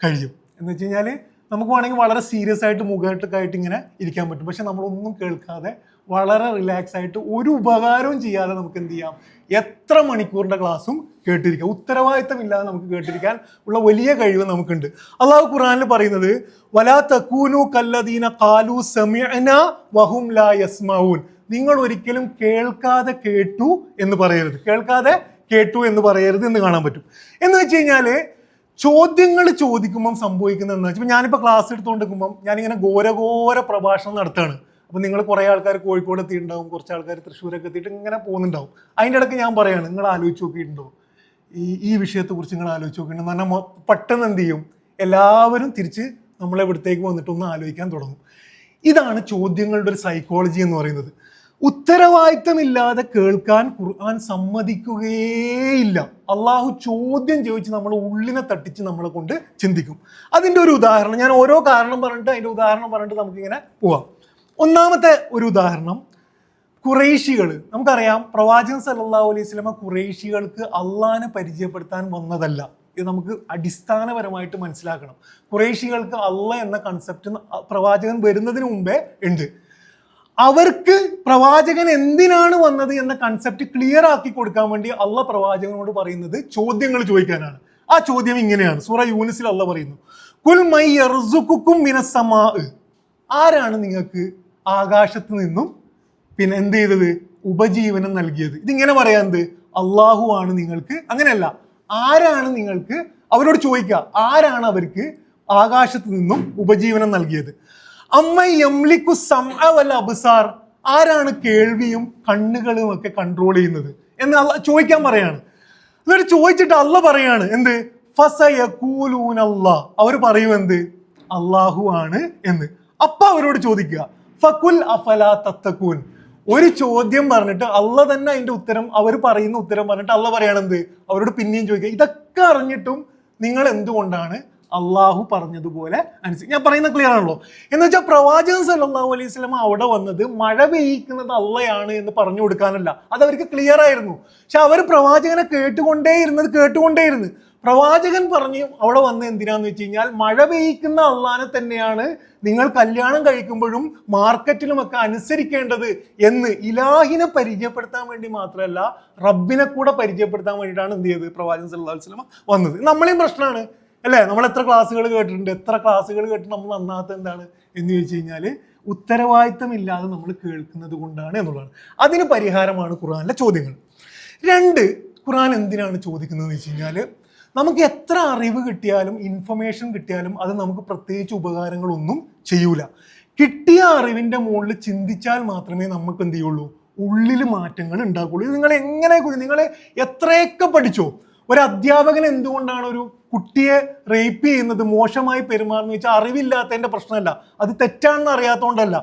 കഴിയും. എന്ന് വെച്ച് കഴിഞ്ഞാൽ നമുക്ക് വേണമെങ്കിൽ വളരെ സീരിയസ് ആയിട്ട് മുഖമായിട്ടൊക്കെ ആയിട്ട് ഇങ്ങനെ ഇരിക്കാൻ പറ്റും. പക്ഷെ നമ്മളൊന്നും കേൾക്കാതെ വളരെ റിലാക്സ് ആയിട്ട് ഒരു ഉപകാരവും ചെയ്യാതെ നമുക്ക് എന്ത് ചെയ്യാം, എത്ര മണിക്കൂറിൻ്റെ ക്ലാസ്സും കേട്ടിരിക്കാം. ഉത്തരവാദിത്തമില്ലാതെ നമുക്ക് കേട്ടിരിക്കാൻ ഉള്ള വലിയ കഴിവ് നമുക്കുണ്ട്. അള്ളാഹു ഖുർആനിൽ പറയുന്നത്, വലാ തകൂനു കല്ലദീന ഖാലു സമിഅന വഹും ലാ യസ്മഊൻ, നിങ്ങൾ ഒരിക്കലും കേൾക്കാതെ കേട്ടു എന്ന് പറയരുത്, കേൾക്കാതെ കേട്ടു എന്ന് പറയരുത് എന്ന് കാണാൻ പറ്റും. എന്ന് വെച്ച് കഴിഞ്ഞാൽ ചോദ്യങ്ങൾ ചോദിക്കുമ്പം സംഭവിക്കുന്നത് എന്താ വെച്ചാൽ, ഞാനിപ്പോൾ ക്ലാസ് എടുത്തുകൊണ്ടിരിക്കുമ്പം ഞാനിങ്ങനെ ഘോരഘോര പ്രഭാഷണം നടത്തുകയാണ്. അപ്പോൾ നിങ്ങൾ കുറേ ആൾക്കാർ കോഴിക്കോട് എത്തിയിട്ടുണ്ടാവും, കുറച്ച് ആൾക്കാർ തൃശ്ശൂരൊക്കെ എത്തിയിട്ട് ഇങ്ങനെ പോകുന്നുണ്ടാവും. അതിൻ്റെ ഇടയ്ക്ക് ഞാൻ പറയുകയാണ്, നിങ്ങൾ ആലോചിച്ച് നോക്കിയിട്ടുണ്ടോ ഈ വിഷയത്തെക്കുറിച്ച് നിങ്ങൾ ആലോചിച്ച് നോക്കിയിട്ടുണ്ടോ? എന്ന് പറഞ്ഞാൽ പെട്ടെന്ന് എന്ത് ചെയ്യും, എല്ലാവരും തിരിച്ച് നമ്മളെ ഇവിടത്തേക്ക് വന്നിട്ട് ഒന്ന് ആലോചിക്കാൻ തുടങ്ങും. ഇതാണ് ചോദ്യങ്ങളുടെ ഒരു സൈക്കോളജി എന്ന് പറയുന്നത്. ഉത്തരവാദിത്തമില്ലാതെ കേൾക്കാൻ ഖുർആൻ സമ്മതിക്കുകയേയില്ല. അള്ളാഹു ചോദ്യം ചോദിച്ച് നമ്മുടെ ഉള്ളിനെ തട്ടിച്ച് നമ്മളെ കൊണ്ട് ചിന്തിക്കും. അതിൻ്റെ ഒരു ഉദാഹരണം ഞാൻ ഓരോ കാരണം പറഞ്ഞിട്ട് അതിൻ്റെ ഉദാഹരണം പറഞ്ഞിട്ട് നമുക്കിങ്ങനെ പോവാം. ഒന്നാമത്തെ ഒരു ഉദാഹരണം, ഖുറൈശികൾ. നമുക്കറിയാം, പ്രവാചകൻ സല്ലല്ലാഹു അലൈഹി വസല്ലമ ഖുറൈശികൾക്ക് അള്ളാഹിനെ പരിചയപ്പെടുത്താൻ വന്നതല്ല. ഇത് നമുക്ക് അടിസ്ഥാനപരമായിട്ട് മനസ്സിലാക്കണം. ഖുറൈശികൾക്ക് അള്ളാഹ് എന്ന കൺസെപ്റ്റ് പ്രവാചകൻ വരുന്നതിന് മുമ്പേ ഉണ്ട്. അവർക്ക് പ്രവാചകൻ എന്തിനാണ് വന്നത് എന്ന കൺസെപ്റ്റ് ക്ലിയർ ആക്കി കൊടുക്കാൻ വേണ്ടി അള്ളാഹ് പ്രവാചകനോട് പറയുന്നത് ചോദ്യങ്ങൾ ചോദിക്കാനാണ്. ആ ചോദ്യം ഇങ്ങനെയാണ്. സൂറ യൂനിസിൽ അള്ളാഹ് പറയുന്നു, കുൽ മൈ യർസുകുക്കും മിനസ് സമാ, ആരാണ് നിങ്ങൾക്ക് ആകാശത്ത് നിന്നും പിന്നെ എന്ത് ചെയ്തത്, ഉപജീവനം നൽകിയത്? ഇതിങ്ങനെ പറയാന്ത്, അള്ളാഹു ആണ് നിങ്ങൾക്ക്, അങ്ങനെയല്ല, ആരാണ് നിങ്ങൾക്ക്, അവരോട് ചോദിക്കുക, ആരാണ് അവർക്ക് ആകാശത്ത് നിന്നും ഉപജീവനം നൽകിയത്? അമ്മ യംലിക്കു സമഅ വൽ അബ്സാർ, ആരാണ് കേൾവിയും കണ്ണുകളും ഒക്കെ കൺട്രോൾ ചെയ്യുന്നത് എന്ന് അള്ളാഹ് ചോദിക്കാൻ പറയാണ്. എന്നിട്ട് ചോദിച്ചിട്ട് അള്ളാഹ് പറയാണ് എന്ത്, ഫസയഖൂലൂന അല്ലാഹ്, അവർ പറയും എന്ത്, അള്ളാഹു ആണ് എന്ന്. അപ്പൊ അവരോട് ചോദിക്കുക, ഫകുൽ അഫലാ തത്തഖൂൻ, ഒരു ചോദ്യം പറഞ്ഞിട്ട് അള്ളാഹ് തന്നെ അതിന്റെ ഉത്തരം, അവർ പറയുന്ന ഉത്തരം പറഞ്ഞിട്ട് അള്ളാഹ് പറയണെന്ത്, അവരോട് പിന്നെയും ചോദിക്കുക, ഇതൊക്കെ അറിഞ്ഞിട്ടും നിങ്ങൾ എന്തുകൊണ്ടാണ് അള്ളാഹു പറഞ്ഞതുപോലെ അനുസരിച്ച്? ഞാൻ പറയുന്നത് ക്ലിയർ ആണല്ലോ. എന്ന് വെച്ചാൽ പ്രവാചകൻ സല്ലല്ലാഹു അലൈഹി വസല്ലം അവിടെ വന്നത് മഴ പെയ്യിക്കുന്നത് അള്ളയാണ് എന്ന് പറഞ്ഞു കൊടുക്കാനല്ല, അത് അവർക്ക് ക്ലിയർ ആയിരുന്നു. പക്ഷെ അവർ പ്രവാചകനെ കേട്ടുകൊണ്ടേയിരുന്നു. പ്രവാചകൻ പറഞ്ഞു അവിടെ വന്ന് എന്തിനാന്ന് വെച്ച് കഴിഞ്ഞാൽ, മഴ പെയ്യിക്കുന്ന അള്ളാനെ തന്നെയാണ് നിങ്ങൾ കല്യാണം കഴിക്കുമ്പോഴും മാർക്കറ്റിലുമൊക്കെ അനുസരിക്കേണ്ടത് എന്ന് ഇലാഹിനെ പരിചയപ്പെടുത്താൻ വേണ്ടി മാത്രമല്ല, റബ്ബിനെ കൂടെ പരിചയപ്പെടുത്താൻ വേണ്ടിയിട്ടാണ് എന്ത് ചെയ്തത്, പ്രവാചകൻ സല്ലല്ലാഹു അലൈഹി വസല്ലം വന്നത്. നമ്മളെയും പ്രശ്നമാണ് അല്ലേ? നമ്മൾ എത്ര ക്ലാസ്സുകൾ കേട്ടിട്ട് നമ്മൾ നന്നാത്ത എന്താണ് എന്ന് ചോദിച്ചു കഴിഞ്ഞാൽ, ഉത്തരവാദിത്തമില്ലാതെ നമ്മൾ കേൾക്കുന്നത് കൊണ്ടാണ് എന്നുള്ളതാണ്. അതിന് പരിഹാരമാണ് ഖുർആനിലെ ചോദ്യങ്ങൾ. 2, ഖുർആൻ എന്തിനാണ് ചോദിക്കുന്നതെന്ന് വെച്ച് കഴിഞ്ഞാൽ, നമുക്ക് എത്ര അറിവ് കിട്ടിയാലും ഇൻഫർമേഷൻ കിട്ടിയാലും അത് നമുക്ക് പ്രത്യേകിച്ച് ഉപകാരങ്ങളൊന്നും ചെയ്യൂല. കിട്ടിയ അറിവിൻ്റെ മുകളിൽ ചിന്തിച്ചാൽ മാത്രമേ നമുക്ക് എന്ത് ചെയ്യുള്ളൂ, ഉള്ളിൽ മാറ്റങ്ങൾ ഉണ്ടാക്കുള്ളൂ. ഇത് നിങ്ങൾ എത്രയൊക്കെ പഠിച്ചോ, ഒരു അധ്യാപകൻ എന്തുകൊണ്ടാണ് ഒരു കുട്ടിയെ റേപ്പ് ചെയ്യുന്നത്, മോശമായി പെരുമാറുന്ന വെച്ചാൽ അറിവില്ലാത്തതിൻ്റെ പ്രശ്നമല്ല, അത് തെറ്റാണെന്ന് അറിയാത്തതുകൊണ്ടല്ല.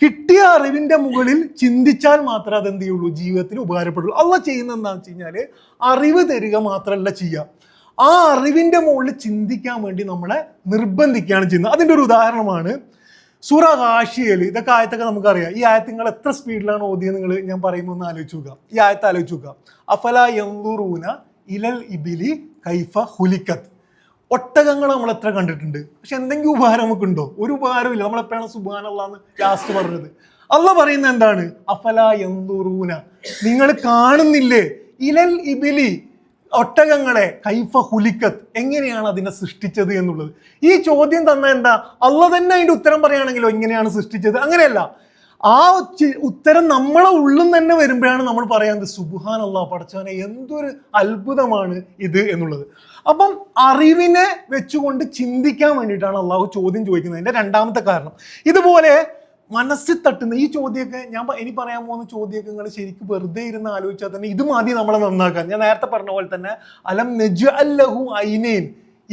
കിട്ടിയ അറിവിൻ്റെ മുകളിൽ ചിന്തിച്ചാൽ മാത്രമേ അതെന്ത് ചെയ്യുള്ളൂ, ജീവിതത്തിൽ ഉപകാരപ്പെടുള്ളൂ. അള്ളാഹ് ചെയ്യുന്നത് എന്താണെന്ന് വെച്ച് കഴിഞ്ഞാൽ, അറിവ് തരിക മാത്രമല്ല ചെയ്യുക, ആ അറിവിൻ്റെ മുകളിൽ ചിന്തിക്കാൻ വേണ്ടി നമ്മളെ നിർബന്ധിക്കുകയാണ് ചെയ്യുന്നത്. അതിൻ്റെ ഒരു ഉദാഹരണമാണ് സൂറ ഗാശിയയിൽ. ഇതൊക്കെ ആയത്തൊക്കെ നമുക്കറിയാം. ഈ ആയത്ത് നിങ്ങൾ എത്ര സ്പീഡിലാണ് ഓതിയത് നിങ്ങൾ ഞാൻ പറയുമ്പോൾ ഒന്ന് ആലോചിച്ച് നോക്കുക. ഈ ആയത്ത് ആലോചിച്ച് നോക്കുക. അഫലാ യൻദുറൂന ഇലൽ ഇബിലി കൈഫ ഹുലിക്കത്ത്. ഒട്ടകങ്ങൾ നമ്മൾ എത്ര കണ്ടിട്ടുണ്ട്, പക്ഷെ എന്തെങ്കിലും ഉപകാരം നമുക്കുണ്ടോ? ഒരു ഉപകാരവും ഇല്ല. നമ്മളെപ്പോഴാണ് സുബ്ഹാനല്ലാഹ് എന്ന് ലാസ്റ്റ് പറഞ്ഞത്? അള്ളാഹ് പറയുന്നത് എന്താണ്, അഫലാ യൻദുറൂന, നിങ്ങൾ കാണുന്നില്ലേ, ഇലൽ ഇബിലി, ഒട്ടകങ്ങളെ, കൈഫ ഹുലിക്കത്ത്, എങ്ങനെയാണ് അതിനെ സൃഷ്ടിച്ചത് എന്നുള്ളത്. ഈ ചോദ്യം തന്ന എന്താ, അള്ളാഹ് തന്നെ അതിൻ്റെ ഉത്തരം പറയുകയാണെങ്കിലോ എങ്ങനെയാണ് സൃഷ്ടിച്ചത്? അങ്ങനെയല്ല, ആ ഉത്തരം നമ്മളെ ഉള്ളിൽ തന്നെ വരുമ്പോഴാണ് നമ്മൾ പറയാൻ, സുബ്ഹാനല്ലാഹ്, പടച്ചവനെ എന്തൊരു അത്ഭുതമാണ് ഇത് എന്നുള്ളത്. അപ്പം അറിവിനെ വെച്ചുകൊണ്ട് ചിന്തിക്കാൻ വേണ്ടിയിട്ടാണ് അള്ളാഹു ചോദ്യം ചോദിക്കുന്നതിൻ്റെ രണ്ടാമത്തെ കാരണം. ഇതുപോലെ മനസ്സിൽ തട്ടുന്ന ഈ ചോദ്യമൊക്കെ ഇനി പറയാൻ പോകുന്ന ചോദ്യമൊക്കെ നിങ്ങൾ ശരിക്കും വെറുതെ ഇരുന്ന് ആലോചിച്ചാൽ തന്നെ ഇത് മതി നമ്മളെ നന്നാക്കാൻ. ഞാൻ നേരത്തെ പറഞ്ഞ പോലെ തന്നെ അലം നജ്അൽ ലഹു ഐനൈൻ,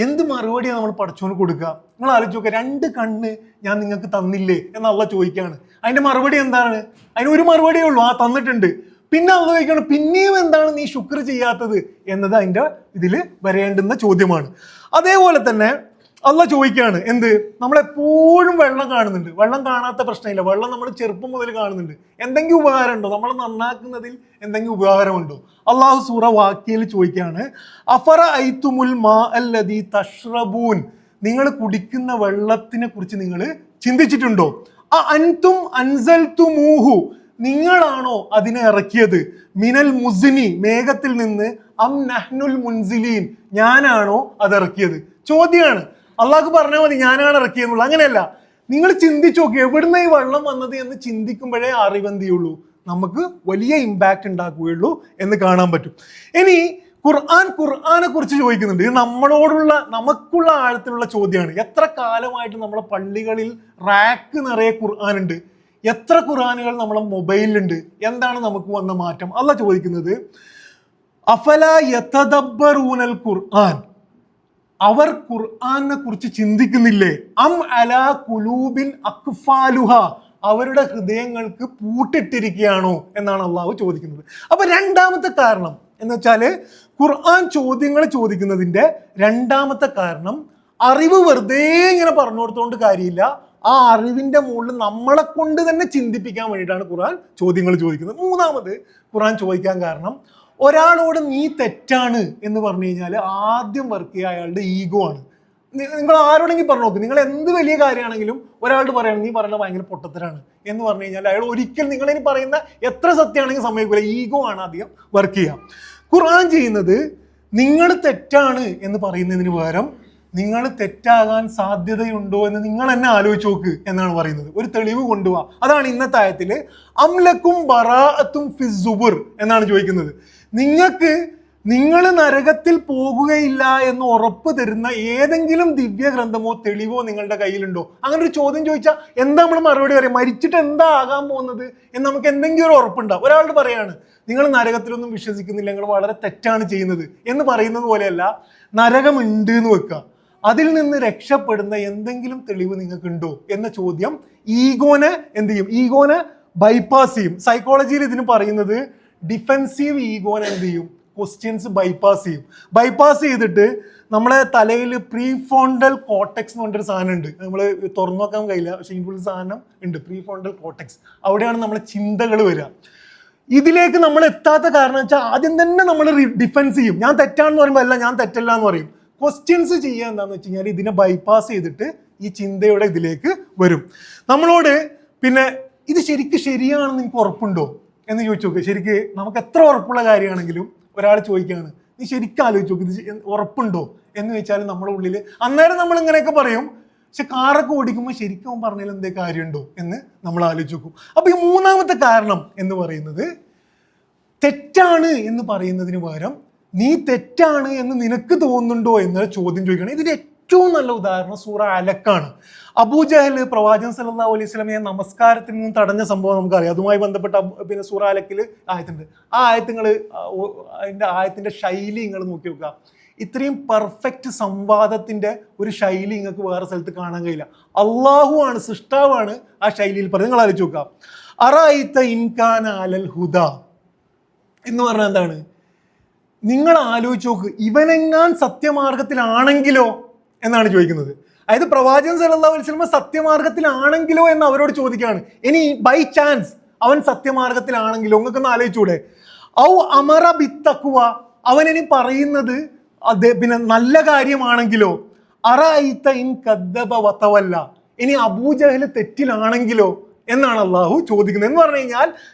എന്ത് മറുപടിയാണ് നമ്മൾ പടച്ചോന് കൊടുക്കുക? നിങ്ങൾ ആലോചിച്ച് നോക്കുക, 2 കണ്ണ് ഞാൻ നിങ്ങൾക്ക് തന്നില്ലേ എന്ന് അള്ളാഹ് ചോദിക്കുകയാണ്. അതിന്റെ മറുപടി എന്താണ്? അതിന് ഒരു മറുപടിയേ ഉള്ളൂ, ആ തന്നിട്ടുണ്ട്. പിന്നെ അള്ളാഹ് ചോദിക്കണം, പിന്നെയും എന്താണ് നീ ശുക്ർ ചെയ്യാത്തത് എന്നത് അതിന്റെ ഇതിൽ വരേണ്ടുന്ന ചോദ്യമാണ്. അതേപോലെ തന്നെ അള്ളാഹ് ചോദിക്കുകയാണ് എന്ത്? നമ്മളെപ്പോഴും വെള്ളം കാണുന്നുണ്ട്, വെള്ളം കാണാത്ത പ്രശ്നമില്ല, വെള്ളം നമ്മൾ ചെറുപ്പം മുതൽ കാണുന്നുണ്ട്. എന്തെങ്കിലും ഉപകാരം ഉണ്ടോ? നമ്മൾ നന്നാക്കുന്നതിൽ എന്തെങ്കിലും ഉപകാരമുണ്ടോ? അള്ളാഹു സൂറ വാക്കിയയിൽ ചോദിക്കുകയാണ്, അഫറ ഐത്തുമുൽ മാ അല്ലദീ തഷ്റബൂൻ, നിങ്ങൾ കുടിക്കുന്ന വെള്ളത്തിനെ കുറിച്ച് നിങ്ങൾ ചിന്തിച്ചിട്ടുണ്ടോ? അൻതും അൻസൽതുമൂഹു, നിങ്ങളാണോ അതിനെ ഇറക്കിയത്? മിനൽ മുസ്നി, മേഘത്തിൽ നിന്ന്, അം നഹ്നുൽ മുൻസിലീൻ, ഞാനാണോ അത് ഇറക്കിയത്? ചോദ്യമാണ്. അള്ളാഹ്ക്ക് പറഞ്ഞാൽ മതി ഞാനാണ് ഇറക്കിയെന്നുള്ളൂ, അങ്ങനെയല്ല. നിങ്ങൾ ചിന്തിച്ചു നോക്കി, എവിടുന്ന ഈ വെള്ളം വന്നത് എന്ന് ചിന്തിക്കുമ്പോഴേ അറിവെന്തിയുള്ളൂ, നമുക്ക് വലിയ ഇമ്പാക്റ്റ് ഉണ്ടാക്കുകയുള്ളൂ എന്ന് കാണാൻ പറ്റും. ഇനി ഖുർആനെ കുറിച്ച് ചോദിക്കുന്നുണ്ട്. ഇത് നമുക്കുള്ള ആഴത്തിലുള്ള ചോദ്യമാണ്. എത്ര കാലമായിട്ട് നമ്മളെ പള്ളികളിൽ റാക്ക് നിറയെ ഖുർആൻ ഉണ്ട്, എത്ര ഖുർആനുകൾ നമ്മളെ മൊബൈലിലുണ്ട്, എന്താണ് നമുക്ക് വന്ന മാറ്റം? അള്ളാഹ് ചോദിക്കുന്നത്, അഫലാ യതദബ്ബറൂനൽ ഖുർആൻ, അവർ ഖുർആനെ കുറിച്ച് ചിന്തിക്കുന്നില്ലേ? അം അലാ ഖുലൂബിൻ അക്ഫാലുഹ, അവരുടെ ഹൃദയങ്ങൾക്ക് പൂട്ടിട്ടിരിക്കുകയാണോ എന്നാണ് അള്ളാഹു ചോദിക്കുന്നത്. അപ്പൊ രണ്ടാമത്തെ കാരണം എന്ന് വെച്ചാല് ഖുർആൻ ചോദ്യങ്ങൾ ചോദിക്കുന്നതിന്റെ രണ്ടാമത്തെ കാരണം, അറിവ് വെറുതെ ഇങ്ങനെ പറഞ്ഞു കൊടുത്തോണ്ട് കാര്യമില്ല, ആ അറിവിന്റെ മുകളിൽ നമ്മളെ കൊണ്ട് തന്നെ ചിന്തിപ്പിക്കാൻ വേണ്ടിയിട്ടാണ് ഖുർആൻ ചോദ്യങ്ങൾ ചോദിക്കുന്നത്. മൂന്നാമത് ഖുർആൻ ചോദിക്കാൻ കാരണം, ഒരാളോട് നീ തെറ്റാണ് എന്ന് പറഞ്ഞു കഴിഞ്ഞാൽ ആദ്യം വർക്ക് ചെയ്യുക അയാളുടെ ഈഗോ ആണ്. നിങ്ങൾ ആരോടെങ്കിലും പറഞ്ഞു നോക്ക്, നിങ്ങൾ എന്ത് വലിയ കാര്യമാണെങ്കിലും ഒരാളോട് പറയണം നീ പറയുന്നത് ഭയങ്കര പൊട്ടത്തരാണ് എന്ന് പറഞ്ഞു കഴിഞ്ഞാൽ അയാൾ ഒരിക്കലും നിങ്ങളിനി പറയുന്ന എത്ര സത്യമാണെങ്കിലും സമ്മതിക്കില്ല, ഈഗോ ആണ് ആദ്യം വർക്ക് ചെയ്യുക. ഖുർആൻ ചെയ്യുന്നത് നിങ്ങൾ തെറ്റാണ് എന്ന് പറയുന്നതിന് പകരം നിങ്ങൾ തെറ്റാകാൻ സാധ്യതയുണ്ടോ എന്ന് നിങ്ങൾ എന്നെ ആലോചിച്ച് നോക്ക് എന്നാണ് പറയുന്നത്. ഒരു തെളിവ് കൊണ്ടുപോവാ. അതാണ് ഇന്നത്തെ ആയത്തില് അംലക്കും ബറാഅത്തും ഫിസ്സുബുർ എന്നാണ് ചോദിക്കുന്നത്. നിങ്ങൾ നരകത്തിൽ പോകുകയില്ല എന്ന് ഉറപ്പ് തരുന്ന ഏതെങ്കിലും ദിവ്യ ഗ്രന്ഥമോ തെളിവോ നിങ്ങളുടെ കയ്യിലുണ്ടോ? അങ്ങനെ ഒരു ചോദ്യം ചോദിച്ചാൽ എന്താ നമ്മൾ മറുപടി പറയാം? മരിച്ചിട്ട് എന്താ ആകാൻ പോകുന്നത് എന്ന് നമുക്ക് എന്തെങ്കിലും ഒരു ഉറപ്പുണ്ടാവും. ഒരാളോട് പറയാണ് നിങ്ങൾ നരകത്തിലൊന്നും വിശ്വസിക്കുന്നില്ല, നിങ്ങൾ വളരെ തെറ്റാണ് ചെയ്യുന്നത് എന്ന് പറയുന്നത് പോലെയല്ല, നരകമുണ്ട് എന്ന് വെക്കുക, അതിൽ നിന്ന് രക്ഷപ്പെടുന്ന എന്തെങ്കിലും തെളിവ് നിങ്ങൾക്കുണ്ടോ എന്ന ചോദ്യം ഈഗോനെ എന്ത് ചെയ്യും? ഈഗോനെ ബൈപ്പാസ് ചെയ്യും. സൈക്കോളജിയിൽ ഇതിന് പറയുന്നത് ഡിഫെൻസീവ് ഈഗോനെ എന്ത് ചെയ്യും? ക്വസ്റ്റ്യൻസ് ബൈപ്പാസ് ചെയ്യും. ബൈപ്പാസ് ചെയ്തിട്ട് നമ്മളെ തലയിൽ പ്രീഫോണ്ടൽ കോർട്ടെക്സ് എന്ന് പറഞ്ഞൊരു സാധനം ഉണ്ട്. നമ്മൾ തുറന്നു നോക്കാൻ കഴിയില്ല, പക്ഷെ ഇതിനുള്ള സാധനം ഉണ്ട്, പ്രീഫോണ്ടൽ കോർട്ടെക്സ്. അവിടെയാണ് നമ്മളെ ചിന്തകൾ വരിക. ഇതിലേക്ക് നമ്മൾ എത്താത്ത കാരണം വെച്ചാൽ ആദ്യം തന്നെ നമ്മൾ ഡിഫെൻസ് ചെയ്യും. ഞാൻ തെറ്റാണെന്ന് പറയുമ്പോൾ അല്ല ഞാൻ തെറ്റല്ല എന്ന് പറയും. ക്വസ്റ്റ്യൻസ് ചെയ്യുക എന്താണെന്ന് വെച്ച് കഴിഞ്ഞാൽ ഇതിനെ ബൈപ്പാസ് ചെയ്തിട്ട് ഈ ചിന്തയുടെ ഇതിലേക്ക് വരും. നമ്മളോട് പിന്നെ ഇത് ശരിക്കും ശരിയാണെന്ന് എനിക്ക് ഉറപ്പുണ്ടോ എന്ന് ചോദിച്ചു നോക്കുക. ശരിക്ക് നമുക്ക് എത്ര ഉറപ്പുള്ള കാര്യമാണെങ്കിലും ഒരാൾ ചോദിക്കുകയാണ് നീ ശരിക്കും ആലോചിച്ച് നോക്ക് ഇത് ഉറപ്പുണ്ടോ എന്ന് ചോദിച്ചാൽ നമ്മുടെ ഉള്ളിൽ അന്നേരം നമ്മൾ ഇങ്ങനെയൊക്കെ പറയും. പക്ഷെ കാറൊക്കെ ഓടിക്കുമ്പോൾ ശരിക്കും പറഞ്ഞാൽ എന്തേ കാര്യമുണ്ടോ എന്ന് നമ്മൾ ആലോചിച്ച് നോക്കും. അപ്പൊ ഈ മൂന്നാമത്തെ കാരണം എന്ന് പറയുന്നത് തെറ്റാണ് എന്ന് പറയുന്നതിന് പകരം നീ തെറ്റാണ് എന്ന് നിനക്ക് തോന്നുന്നുണ്ടോ എന്നൊരു ചോദ്യം ചോദിക്കണം. ഇതിന്റെ ഏറ്റവും നല്ല ഉദാഹരണം സൂറ അലക്കാണ്. അബൂജഹൽ പ്രവാചകൻ സല്ലല്ലാഹു അലൈഹി വസല്ലമയെ നമസ്കാരത്തിൽ നിന്നും തടഞ്ഞ സംഭവം നമുക്കറിയാം. അതുമായി ബന്ധപ്പെട്ട പിന്നെ സൂറ അലക്കിൽ ആയത്തുണ്ട്. ആ ആയത്തുകൾ അതിന്റെ ആയത്തിന്റെ ശൈലി നിങ്ങൾ നോക്കി നോക്കുക. ഇത്രയും പെർഫെക്റ്റ് സംവാദത്തിന്റെ ഒരു ശൈലി നിങ്ങൾക്ക് വേറെ സ്ഥലത്ത് കാണാൻ കഴിയില്ല. അള്ളാഹു ആണ്, സൃഷ്ടാവാണ് ആ ശൈലിയിൽ പറഞ്ഞത്. നിങ്ങൾ ആലോചിച്ച് നോക്കാം. അറഅയ്ത ഇൻകാന അലൽ ഹുദ എന്ന് പറഞ്ഞാൽ എന്താണ്? നിങ്ങൾ ആലോചിച്ച് നോക്ക്, ഇവനെങ്ങാൻ സത്യമാർഗത്തിലാണെങ്കിലോ എന്നാണ് ചോദിക്കുന്നത്. അതായത് പ്രവാചകൻ സല്ലല്ലാഹു അലൈഹി വസല്ലം സത്യമാർഗത്തിലാണെങ്കിലോ എന്ന് അവരോട് ചോദിക്കുകയാണ്. ഇനി ബൈ ചാൻസ് അവൻ സത്യമാർഗത്തിലാണെങ്കിലോ നിങ്ങൾക്കൊന്ന് ആലോചിച്ചൂടെ? ഔ അമറ ബിത്തഖ്വ, അവൻ ഇനി പറയുന്നത് പിന്നെ നല്ല കാര്യമാണെങ്കിലോ? അറഅയ്ത ഇൻ കദ്ദബ വതവല്ല, ഇനി അബൂജഹൽ തെറ്റിലാണെങ്കിലോ എന്നാണ് അള്ളാഹു ചോദിക്കുന്നത്. എന്ന് പറഞ്ഞു കഴിഞ്ഞാൽ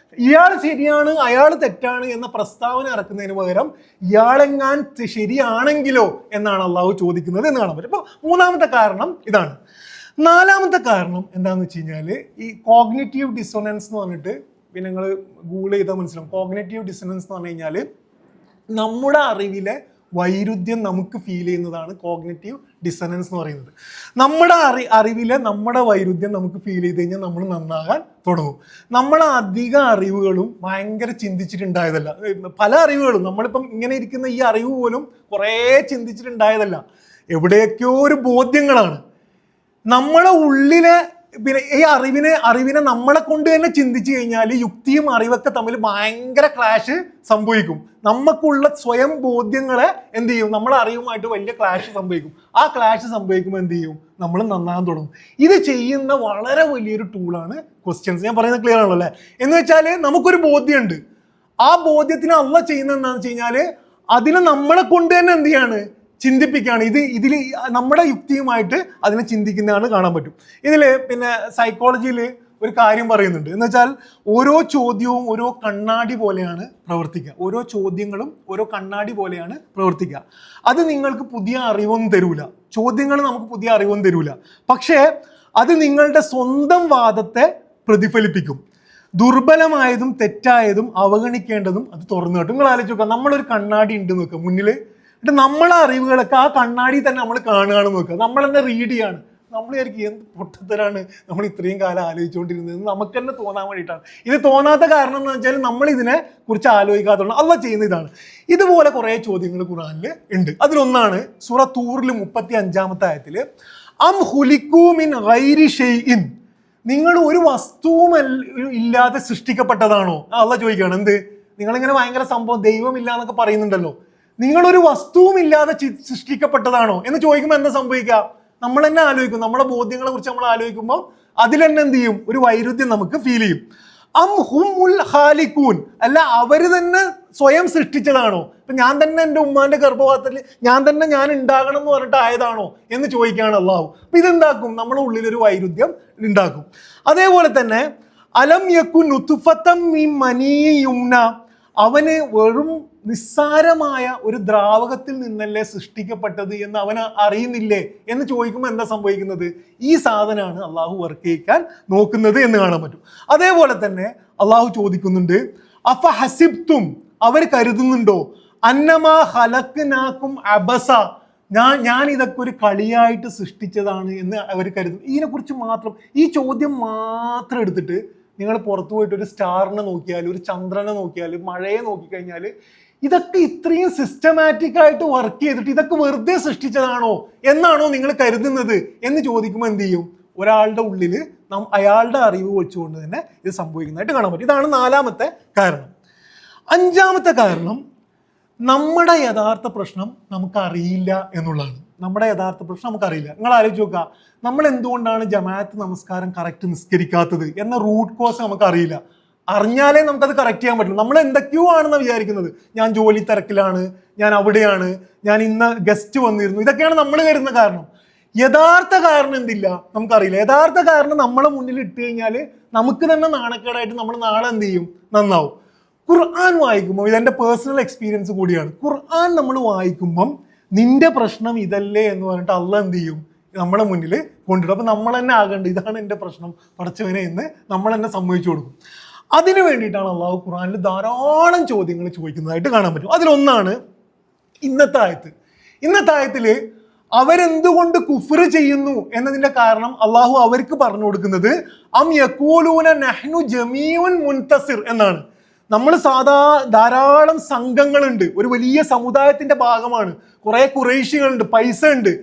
ഇയാൾ ശരിയാണ് അയാൾ തെറ്റാണ് എന്ന പ്രസ്താവന ഇറക്കുന്നതിന് പകരം ഇയാളെങ്ങാൻ ശരിയാണെങ്കിലോ എന്നാണ് അള്ളാഹു ചോദിക്കുന്നത് എന്ന് കാണാൻ പറ്റും. അപ്പൊ മൂന്നാമത്തെ കാരണം ഇതാണ്. നാലാമത്തെ കാരണം എന്താണെന്ന് വെച്ച് കഴിഞ്ഞാൽ ഈ കോഗ്നിറ്റീവ് ഡിസോണൻസ് എന്ന് പറഞ്ഞിട്ട് പിന്നെ നിങ്ങൾ ഗൂഗിൾ ചെയ്താൽ മനസ്സിലാവും. കോഗ്നിറ്റീവ് ഡിസോണൻസ് എന്ന് പറഞ്ഞു കഴിഞ്ഞാൽ നമ്മുടെ അറിവിലെ വൈരുദ്ധ്യം നമുക്ക് ഫീൽ ചെയ്യുന്നതാണ് കോഗ്നിറ്റീവ് ഡിസനൻസ് എന്ന് പറയുന്നത്. നമ്മുടെ അറിവിലെ നമ്മുടെ വൈരുദ്ധ്യം നമുക്ക് ഫീൽ ചെയ്ത് കഴിഞ്ഞാൽ നമ്മൾ നന്നാകാൻ തുടങ്ങും. നമ്മളെ അധിക അറിവുകളും ഭയങ്കര ചിന്തിച്ചിട്ടുണ്ടായതല്ല. പല അറിവുകളും നമ്മളിപ്പം ഇങ്ങനെ ഇരിക്കുന്ന ഈ അറിവ് പോലും കുറേ ചിന്തിച്ചിട്ടുണ്ടായതല്ല, എവിടെയൊക്കെയോ ഒരു ബോധ്യങ്ങളാണ്. നമ്മളെ ഉള്ളിലെ പിന്നെ ഈ അറിവിനെ നമ്മളെ കൊണ്ട് തന്നെ ചിന്തിച്ചു കഴിഞ്ഞാൽ യുക്തിയും അറിവൊക്കെ തമ്മിൽ ഭയങ്കര ക്ലാഷ് സംഭവിക്കും. നമുക്കുള്ള സ്വയം ബോധ്യങ്ങളെ എന്ത് ചെയ്യും, നമ്മളെ അറിവുമായിട്ട് വലിയ ക്ലാഷ് സംഭവിക്കും. ആ ക്ലാഷ് സംഭവിക്കുമ്പോൾ എന്ത് ചെയ്യും, നമ്മൾ നന്നാകാൻ തുടങ്ങും. ഇത് ചെയ്യുന്ന വളരെ വലിയൊരു ടൂളാണ് ക്വസ്റ്റ്യൻസ്. ഞാൻ പറയുന്നത് ക്ലിയർ ആണല്ലോ അല്ലേ? എന്ന് വെച്ചാൽ നമുക്കൊരു ബോധ്യമുണ്ട്, ആ ബോധ്യത്തിന് അള്ളാഹ് ചെയ്യുന്നത് എന്താണെന്ന് വെച്ച് കഴിഞ്ഞാൽ അതിനെ നമ്മളെ കൊണ്ട് തന്നെ എന്ത് ചെയ്യാണ്, ചിന്തിപ്പിക്കുകയാണ്. ഇതിൽ നമ്മുടെ യുക്തിയുമായിട്ട് അതിനെ ചിന്തിക്കുന്നതാണ് കാണാൻ പറ്റും. ഇതിൽ പിന്നെ സൈക്കോളജിയിൽ ഒരു കാര്യം പറയുന്നുണ്ട്, എന്ന് വെച്ചാൽ ഓരോ ചോദ്യവും ഓരോ കണ്ണാടി പോലെയാണ് പ്രവർത്തിക്കുക. ഓരോ ചോദ്യങ്ങളും ഓരോ കണ്ണാടി പോലെയാണ് പ്രവർത്തിക്കുക. അത് നിങ്ങൾക്ക് പുതിയ അറിവൊന്നും തരൂല. ചോദ്യങ്ങൾ നമുക്ക് പുതിയ അറിവൊന്നും തരൂല, പക്ഷേ അത് നിങ്ങളുടെ സ്വന്തം വാദത്തെ പ്രതിഫലിപ്പിക്കും. ദുർബലമായതും തെറ്റായതും അവഗണിക്കേണ്ടതും അത് തുറന്നു കിട്ടും. നിങ്ങൾ ആലോചിച്ച് നോക്കുക, നമ്മളൊരു കണ്ണാടി ഉണ്ട് നോക്കുക മുന്നിൽ, എന്നിട്ട് നമ്മളെ അറിവുകളൊക്കെ ആ കണ്ണാടി തന്നെ നമ്മൾ കാണുകയാണെന്ന് നോക്കുക. നമ്മൾ തന്നെ റീഡ് ചെയ്യാണ്. നമ്മൾ വിചാരിക്കും എന്ത് പൊട്ടത്തരാണ് നമ്മൾ ഇത്രയും കാലം ആലോചിച്ചുകൊണ്ടിരുന്നത്, നമുക്ക് തന്നെ തോന്നാൻ വേണ്ടിയിട്ടാണ്. ഇത് തോന്നാത്ത കാരണം എന്ന് വെച്ചാൽ നമ്മൾ ഇതിനെ കുറിച്ച് ആലോചിക്കാത്തതുകൊണ്ട്. അള്ളാഹ് ചെയ്യുന്ന ഇതാണ്. ഇതുപോലെ കുറേ ചോദ്യങ്ങൾ ഖുർആനിൽ ഉണ്ട്. അതിലൊന്നാണ് സൂറ തൂറിൽ 35-ാമത്തെ ആയത്തിൽ അം ഹുലിക്കൂ മിൻ ഗൈരി ഷൈഇൻ, നിങ്ങൾ ഒരു വസ്തുവും ഇല്ലാതെ സൃഷ്ടിക്കപ്പെട്ടതാണോ? അള്ളാഹ് ചോദിക്കുകയാണ്, എന്ത് നിങ്ങളിങ്ങനെ ഭയങ്കര സംഭവം ദൈവമില്ല എന്നൊക്കെ പറയുന്നുണ്ടല്ലോ, നിങ്ങളൊരു വസ്തുവും ഇല്ലാതെ സൃഷ്ടിക്കപ്പെട്ടതാണോ എന്ന് ചോദിക്കുമ്പോൾ എന്താ സംഭവിക്കുക? നമ്മൾ തന്നെ ആലോചിക്കും. നമ്മളെ ബോധ്യങ്ങളെ കുറിച്ച് നമ്മൾ ആലോചിക്കുമ്പോൾ അതിൽ തന്നെ എന്ത് ചെയ്യും, ഒരു വൈരുദ്ധ്യം നമുക്ക് ഫീൽ ചെയ്യും. അം ഹുമുൽ ഖാലിഖൂൻ, അല്ല അവര് തന്നെ സ്വയം സൃഷ്ടിച്ചതാണോ? ഇപ്പൊ ഞാൻ തന്നെ എൻ്റെ ഉമ്മാന്റെ ഗർഭപാത്രത്തിൽ ഞാൻ ഉണ്ടാകണം എന്ന് പറഞ്ഞിട്ട് ആയതാണോ എന്ന് ചോദിക്കുകയാണ് അള്ളാഹു. അപ്പൊ ഇതെന്താക്കും, നമ്മുടെ ഉള്ളിലൊരു വൈരുദ്ധ്യം ഉണ്ടാക്കും. അതേപോലെ തന്നെ അലം യകുൻ നുത്ഫതം മിൻ മനിയ്യിൻ യുംന, അവന് വെറും നിസ്സാരമായ ഒരു ദ്രാവകത്തിൽ നിന്നല്ലേ സൃഷ്ടിക്കപ്പെട്ടത് എന്ന് അവൻ അറിയുന്നില്ലേ എന്ന് ചോദിക്കുമ്പോൾ എന്താ സംഭവിക്കുന്നത്? ഈ സാധനമാണ് അള്ളാഹു വർക്ക് ചെയ്യിക്കാൻ നോക്കുന്നത് എന്ന് കാണാൻ പറ്റും. അതേപോലെ തന്നെ അള്ളാഹു ചോദിക്കുന്നുണ്ട്, അഫ ഹസിബ്തും, അവർ കരുതുന്നുണ്ടോ, അന്നമാ ഖലഖ്നാകും അബസ, ഞാൻ ഇതൊക്കെ ഒരു കളിയായിട്ട് സൃഷ്ടിച്ചതാണ് എന്ന് അവർ കരുതുന്നു. ഇതിനെക്കുറിച്ച് മാത്രം, ഈ ചോദ്യം മാത്രം എടുത്തിട്ട് നിങ്ങൾ പുറത്തു പോയിട്ട് ഒരു സ്റ്റാറിനെ നോക്കിയാൽ, ഒരു ചന്ദ്രനെ നോക്കിയാൽ, മഴയെ നോക്കിക്കഴിഞ്ഞാൽ ഇതൊക്കെ ഇത്രയും സിസ്റ്റമാറ്റിക് ആയിട്ട് വർക്ക് ചെയ്തിട്ട് ഇതൊക്കെ വെറുതെ സൃഷ്ടിച്ചതാണോ എന്നാണോ നിങ്ങൾ കരുതുന്നത് എന്ന് ചോദിക്കുമ്പോൾ എന്ത് ചെയ്യും, ഒരാളുടെ ഉള്ളിൽ അയാളുടെ അറിവ് വെച്ചുകൊണ്ട് തന്നെ ഇത് സംഭവിക്കുന്നതായിട്ട് കാണാൻ പറ്റും. ഇതാണ് 4ാമത്തെ കാരണം. 5ാമത്തെ കാരണം, നമ്മുടെ യഥാർത്ഥ പ്രശ്നം നമുക്കറിയില്ല എന്നുള്ളതാണ്. നമ്മുടെ യഥാർത്ഥ പ്രശ്നം നമുക്കറിയില്ല. നിങ്ങൾ ആലോചിച്ച് നോക്കുക, നമ്മൾ എന്തുകൊണ്ടാണ് ജമാഅത്ത് നമസ്കാരം കറക്റ്റ് നിസ്കരിക്കാത്തത് എന്ന റൂട്ട് കോസ് നമുക്കറിയില്ല. അറിഞ്ഞാലേ നമുക്കത് കറക്റ്റ് ചെയ്യാൻ പറ്റുള്ളൂ. നമ്മൾ എന്തൊക്കെയോ ആണെന്ന് വിചാരിക്കുന്നത്, ഞാൻ ജോലി തിരക്കിലാണ്, ഞാൻ അവിടെയാണ്, ഞാൻ ഇന്ന് ഗസ്റ്റ് വന്നിരുന്നു, ഇതൊക്കെയാണ് നമ്മൾ കരുതുന്ന കാരണം. യഥാർത്ഥ കാരണം എന്തില്ല നമുക്കറിയില്ല. യഥാർത്ഥ കാരണം നമ്മളെ മുന്നിൽ ഇട്ട് കഴിഞ്ഞാൽ നമുക്ക് തന്നെ നാണക്കേടായിട്ട് നമ്മൾ നാളെ എന്ത് ചെയ്യും, നന്നാവും. ഖുർആൻ വായിക്കുമ്പോൾ, ഇതെൻ്റെ പേഴ്സണൽ എക്സ്പീരിയൻസ് കൂടിയാണ്, ഖുർആൻ നമ്മൾ വായിക്കുമ്പം നിന്റെ പ്രശ്നം ഇതല്ലേ എന്ന് പറഞ്ഞിട്ട് അള്ളാഹ് എന്ത് ചെയ്യും, നമ്മളെ മുന്നിൽ കൊണ്ടിടും. അപ്പം നമ്മൾ തന്നെ ആകേണ്ടത് ഇതാണ് എൻ്റെ പ്രശ്നം പടച്ചവനെ എന്ന് നമ്മൾ തന്നെ സമ്മതിച്ചു കൊടുക്കും. അതിനു വേണ്ടിയിട്ടാണ് അള്ളാഹു ഖുർആനിൽ ധാരാളം ചോദ്യങ്ങൾ ചോദിക്കുന്നതായിട്ട് കാണാൻ പറ്റും. അതിലൊന്നാണ് ഇന്നത്തെ ആയത്ത്. ഇന്നത്തെ ആയത്തിൽ അവരെന്തുകൊണ്ട് കുഫ്ർ ചെയ്യുന്നു എന്നതിന്റെ കാരണം അള്ളാഹു അവർക്ക് പറഞ്ഞു കൊടുക്കുന്നത് അം യഖൂലൂന നഹ്നു ജമീഉൻ മുൻതസിർ എന്നാണ്. നമ്മൾ ധാരാളം സംഘങ്ങളുണ്ട്, ഒരു വലിയ സമുദായത്തിന്റെ ഭാഗമാണ്, കുറെ ഖുറൈശികളുണ്ട്, പൈസ ഉണ്ട്.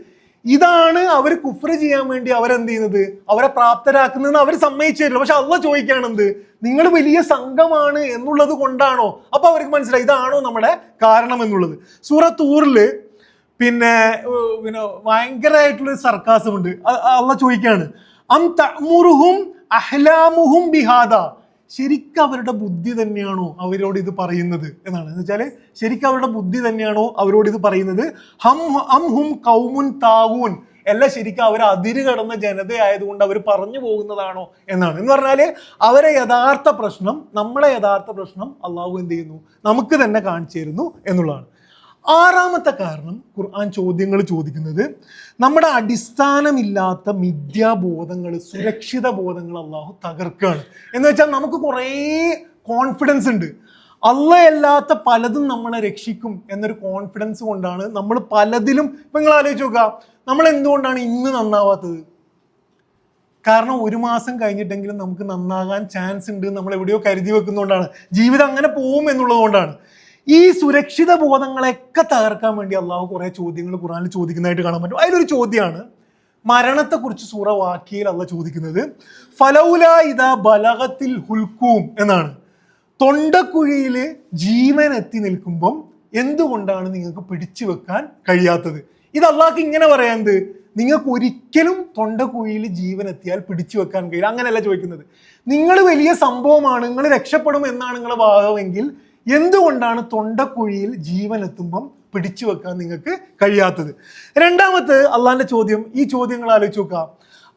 ഇതാണ് അവർ കുഫ്ർ ചെയ്യാൻ വേണ്ടി അവരെന്ത് ചെയ്യുന്നത്, അവരെ പ്രാപ്തരാക്കുന്നതെന്ന് അവർ സമ്മതിച്ചു തരില്ല. പക്ഷെ അള്ളാഹ് ചോദിക്കുകയാണെന്ത്, നിങ്ങൾ വലിയ സംഘമാണ് എന്നുള്ളത് കൊണ്ടാണോ? അപ്പൊ അവർക്ക് മനസ്സിലായി ഇതാണോ നമ്മുടെ കാരണം എന്നുള്ളത്. സൂറത്ത് തൂറില് പിന്നെ ഭയങ്കരമായിട്ടുള്ള സർക്കാസം ഉണ്ട്. അള്ളാഹ് ചോദിക്കുകയാണ്, അം തഅ്മുറുഹും അഹ്ലാമുഹും ബിഹാദ, ശരിക്കും അവരുടെ ബുദ്ധി തന്നെയാണോ അവരോട് ഇത് പറയുന്നത് എന്നാണ്. എന്ന് വെച്ചാൽ ശരിക്കും അവരുടെ ബുദ്ധി തന്നെയാണോ അവരോട് ഇത് പറയുന്നത്? അം ഹും ഖൗമുൻ താവൂൻ, അല്ല ശരിക്കും അവർ അതിര് കടന്ന ജനതയായതുകൊണ്ട് അവർ പറഞ്ഞു പോകുന്നതാണോ എന്നാണ്. എന്ന് പറഞ്ഞാൽ അവരെ യഥാർത്ഥ പ്രശ്നം, നമ്മളെ യഥാർത്ഥ പ്രശ്നം അള്ളാഹു എന്ത് ചെയ്യുന്നു, നമുക്ക് തന്നെ കാണിച്ചു തരുന്നു എന്നുള്ളതാണ്. 6ാമത്തെ കാരണം ഖുർആൻ ചോദ്യങ്ങൾ ചോദിക്കുന്നത് നമ്മുടെ അടിസ്ഥാനമില്ലാത്ത മിഥ്യാബോധങ്ങൾ, സുരക്ഷിത ബോധങ്ങൾ അള്ളാഹു തകർക്കുകയാണ്. എന്ന് വെച്ചാൽ നമുക്ക് കുറേ കോൺഫിഡൻസ് ഉണ്ട്, അല്ലാത്ത പലതും നമ്മളെ രക്ഷിക്കും എന്നൊരു കോൺഫിഡൻസ് കൊണ്ടാണ് നമ്മൾ പലതിലും, ഇപ്പം നിങ്ങൾ ആലോചിച്ച് നോക്കുക, നമ്മൾ എന്തുകൊണ്ടാണ് ഇന്ന് നന്നാവാത്തത്? കാരണം 1 മാസം കഴിഞ്ഞിട്ടെങ്കിലും നമുക്ക് നന്നാകാൻ ചാൻസ് ഉണ്ട് നമ്മൾ എവിടെയോ കരുതി വെക്കുന്നതുകൊണ്ടാണ്. ജീവിതം അങ്ങനെ പോവും എന്നുള്ളത് കൊണ്ടാണ്. ഈ സുരക്ഷിത ബോധങ്ങളെയൊക്കെ തകർക്കാൻ വേണ്ടി അള്ളാഹു കുറേ ചോദ്യങ്ങൾ ഖുർആനിൽ ചോദിക്കുന്നതായിട്ട് കാണാൻ പറ്റും. അതിലൊരു ചോദ്യമാണ് മരണത്തെക്കുറിച്ച് സൂറ വാക്കിയിൽ അള്ളാഹ് ചോദിക്കുന്നത്. ഫലൗല ഇദാ ബലഗത്തിൽ ഹുൽക്കൂം എന്നാണ്. തൊണ്ടക്കുഴിയിൽ ജീവൻ എത്തി നിൽക്കുമ്പം എന്തുകൊണ്ടാണ് നിങ്ങൾക്ക് പിടിച്ചു വെക്കാൻ കഴിയാത്തത്? ഇത് അള്ളാഹ്ക്ക് ഇങ്ങനെ പറയാന്ത്, നിങ്ങൾക്ക് ഒരിക്കലും തൊണ്ടക്കുഴിയിൽ ജീവൻ എത്തിയാൽ പിടിച്ചു വെക്കാൻ കഴിയില്ല. അങ്ങനെയല്ല ചോദിക്കുന്നത്. നിങ്ങൾ വലിയ സംഭവമാണ്, നിങ്ങൾ രക്ഷപ്പെടും എന്നാണ് നിങ്ങളുടെ ഭാഗമെങ്കിൽ എന്തുകൊണ്ടാണ് തൊണ്ടക്കുഴിയിൽ ജീവൻ എത്തുമ്പം പിടിച്ചു വെക്കാൻ നിങ്ങൾക്ക് കഴിയാത്തത്? രണ്ടാമത്തെ അള്ളാന്റെ ചോദ്യം, ഈ ചോദ്യങ്ങൾ ആലോചിച്ച് നോക്കാം.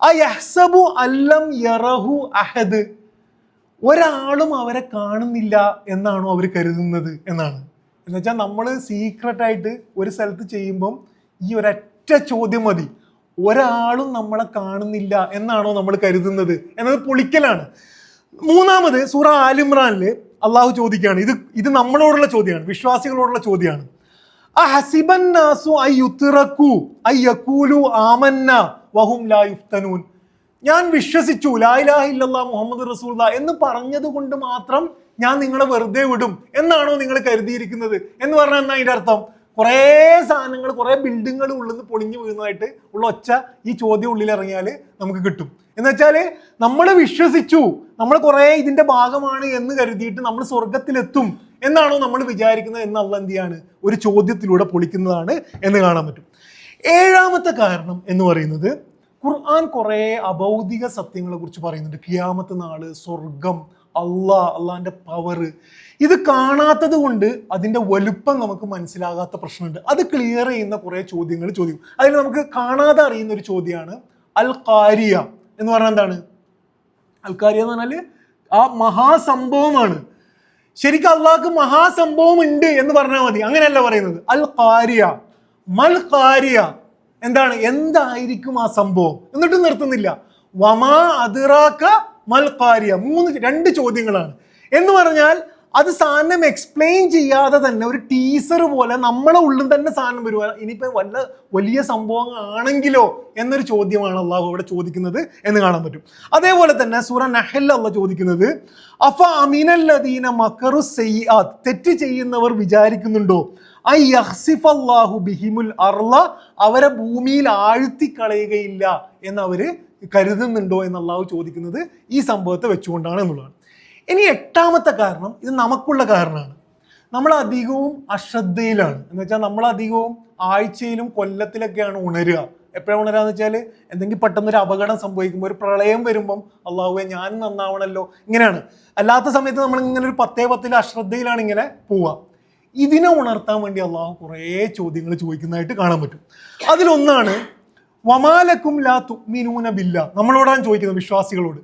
അയഹ്സബു അല്ലം യറഹു അഹദ്, ഒരാളും അവരെ കാണുന്നില്ല എന്നാണോ അവർ കരുതുന്നത് എന്നാണ്. എന്ന് വെച്ചാൽ നമ്മൾ സീക്രട്ടായിട്ട് ഒരു സ്ഥലത്ത് ചെയ്യുമ്പം ഈ ഒരൊറ്റ ചോദ്യം മതി, ഒരാളും നമ്മളെ കാണുന്നില്ല എന്നാണോ നമ്മൾ കരുതുന്നത് എന്നത് പൊളിക്കലാണ്. മൂന്നാമത് സൂറ ആലിമ്രാനിൽ അള്ളാഹു ചോദിക്കുകയാണ്, ഇത് നമ്മളോടുള്ള ചോദ്യമാണ്, വിശ്വാസികളോടുള്ള ചോദ്യമാണ്. അഹസിബന്നാസു അയ്യുത്രകു അയ്യഖൂലു ആമന്ന വഹും ലാ യുഫ്തനൂൻ. ഞാൻ വിശ്വസിച്ചു, ലാ ഇലാഹ ഇല്ലല്ലാഹ് മുഹമ്മദ് റസൂലുള്ളാഹ് എന്ന് പറഞ്ഞത് കൊണ്ട് മാത്രം ഞാൻ നിങ്ങളെ വെറുതെ വിടും എന്നാണോ നിങ്ങൾ കരുതിയിരിക്കുന്നത് എന്ന് പറഞ്ഞാൽ എന്നാ അതിൻ്റെ അർത്ഥം? കുറേ സാധനങ്ങൾ, കുറേ ബിൽഡിങ്ങുകൾ ഉള്ളിൽ നിന്ന് പൊളിഞ്ഞു വീഴുന്നതായിട്ട് ഉള്ള ഒച്ച ഈ ചോദ്യം ഉള്ളിൽ ഇറങ്ങിയാൽ നമുക്ക് കിട്ടും. എന്ന് വെച്ചാൽ നമ്മൾ വിശ്വസിച്ചു, നമ്മൾ കുറേ ഇതിന്റെ ഭാഗമാണ് എന്ന് കരുതിയിട്ട് നമ്മൾ സ്വർഗത്തിലെത്തും എന്നാണോ നമ്മൾ വിചാരിക്കുന്നത് എന്ന് അള്ളാഹ് എന്ത് ചെയ്യാണ്, ഒരു ചോദ്യത്തിലൂടെ പൊളിക്കുന്നതാണ് എന്ന് കാണാൻ പറ്റും. ഏഴാമത്തെ കാരണം എന്ന് പറയുന്നത്, ഖുർആൻ കുറേ അഭൗതിക സത്യങ്ങളെ കുറിച്ച് പറയുന്നുണ്ട്. ഖിയാമത്ത് നാള്, സ്വർഗം, അള്ളാന്റെ പവർ. ഇത് കാണാത്തത് കൊണ്ട് അതിന്റെ വലുപ്പം നമുക്ക് മനസ്സിലാകാത്ത പ്രശ്നമുണ്ട്. അത് ക്ലിയർ ചെയ്യുന്ന കുറേ ചോദ്യങ്ങൾ ചോദിക്കും. അതിൽ നമുക്ക് കാണാതെ അറിയുന്ന ഒരു ചോദ്യമാണ് അൽ ഖാരിയ എന്ന് പറഞ്ഞാൽ എന്താണ്? അൽ ഖാരിയ എന്ന് പറഞ്ഞാൽ ആ മഹാസംഭവമാണ്. ശരിക്കും അള്ളാഹ്ക്ക് മഹാസംഭവം ഉണ്ട് എന്ന് പറഞ്ഞാൽ മതി, അങ്ങനെയല്ല പറയുന്നത്. അൽ ഖാരിയ, മൽ ഖാരിയ എന്താണ്, എന്തായിരിക്കും ആ സംഭവം എന്നിട്ട് നിർത്തുന്നില്ല. വമാ അദ്റാക മൽ ഖാരിയ, രണ്ട് ചോദ്യങ്ങളാണ്. എന്ന് പറഞ്ഞാൽ അത് സാധനം എക്സ്പ്ലെയിൻ ചെയ്യാതെ തന്നെ ഒരു ടീസർ പോലെ നമ്മളെ ഉള്ളിൽ തന്നെ സാധനം വരുക. ഇനിയിപ്പോൾ വലിയ സംഭവം ആണെങ്കിലോ എന്നൊരു ചോദ്യമാണ് അള്ളാഹു അവിടെ ചോദിക്കുന്നത് എന്ന് കാണാൻ പറ്റും. അതേപോലെ തന്നെ സൂറ നഹ്ൽ അള്ളാഹ് ചോദിക്കുന്നത്, അഫ അമിനല്ലദീന മക്കറു സയ്യിആത്ത്, തെറ്റ് ചെയ്യുന്നവർ വിചാരിക്കുന്നുണ്ടോ ഐ യഖ്സിഫല്ലാഹു ബിഹിമുൽ അർള, അവരെ ഭൂമിയിൽ ആഴ്ത്തിക്കളയുകയില്ല എന്നവര് കരുതുന്നുണ്ടോ എന്ന് അള്ളാഹു ചോദിക്കുന്നത് ഈ സംഭവത്തെ വെച്ചുകൊണ്ടാണ് എന്നുള്ളതാണ്. ഇനി എട്ടാമത്തെ കാരണം, ഇത് നമുക്കുള്ള കാരണമാണ്. നമ്മളധികവും അശ്രദ്ധയിലാണ്. എന്ന് വെച്ചാൽ നമ്മളധികവും ആഴ്ചയിലും കൊല്ലത്തിലൊക്കെയാണ് ഉണരുക. എപ്പോഴാണ് ഉണരാന്ന് വെച്ചാൽ എന്തെങ്കിലും പെട്ടെന്നൊരു അപകടം സംഭവിക്കുമ്പോൾ, ഒരു പ്രളയം വരുമ്പം അള്ളാഹുവെ ഞാൻ നന്നാവണമല്ലോ, ഇങ്ങനെയാണ്. അല്ലാത്ത സമയത്ത് നമ്മൾ ഇങ്ങനെ ഒരു 10 അശ്രദ്ധയിലാണ് ഇങ്ങനെ പോവുക. ഇതിനെ ഉണർത്താൻ വേണ്ടി അള്ളാഹു കുറേ ചോദ്യങ്ങൾ ചോദിക്കുന്നതായിട്ട് കാണാൻ പറ്റും. അതിലൊന്നാണ് വമാലക്കും ലാ തുഅ്മിനൂന ബില്ലാ. നമ്മളോടാണ് ചോദിക്കുന്നത്, വിശ്വാസികളോട്,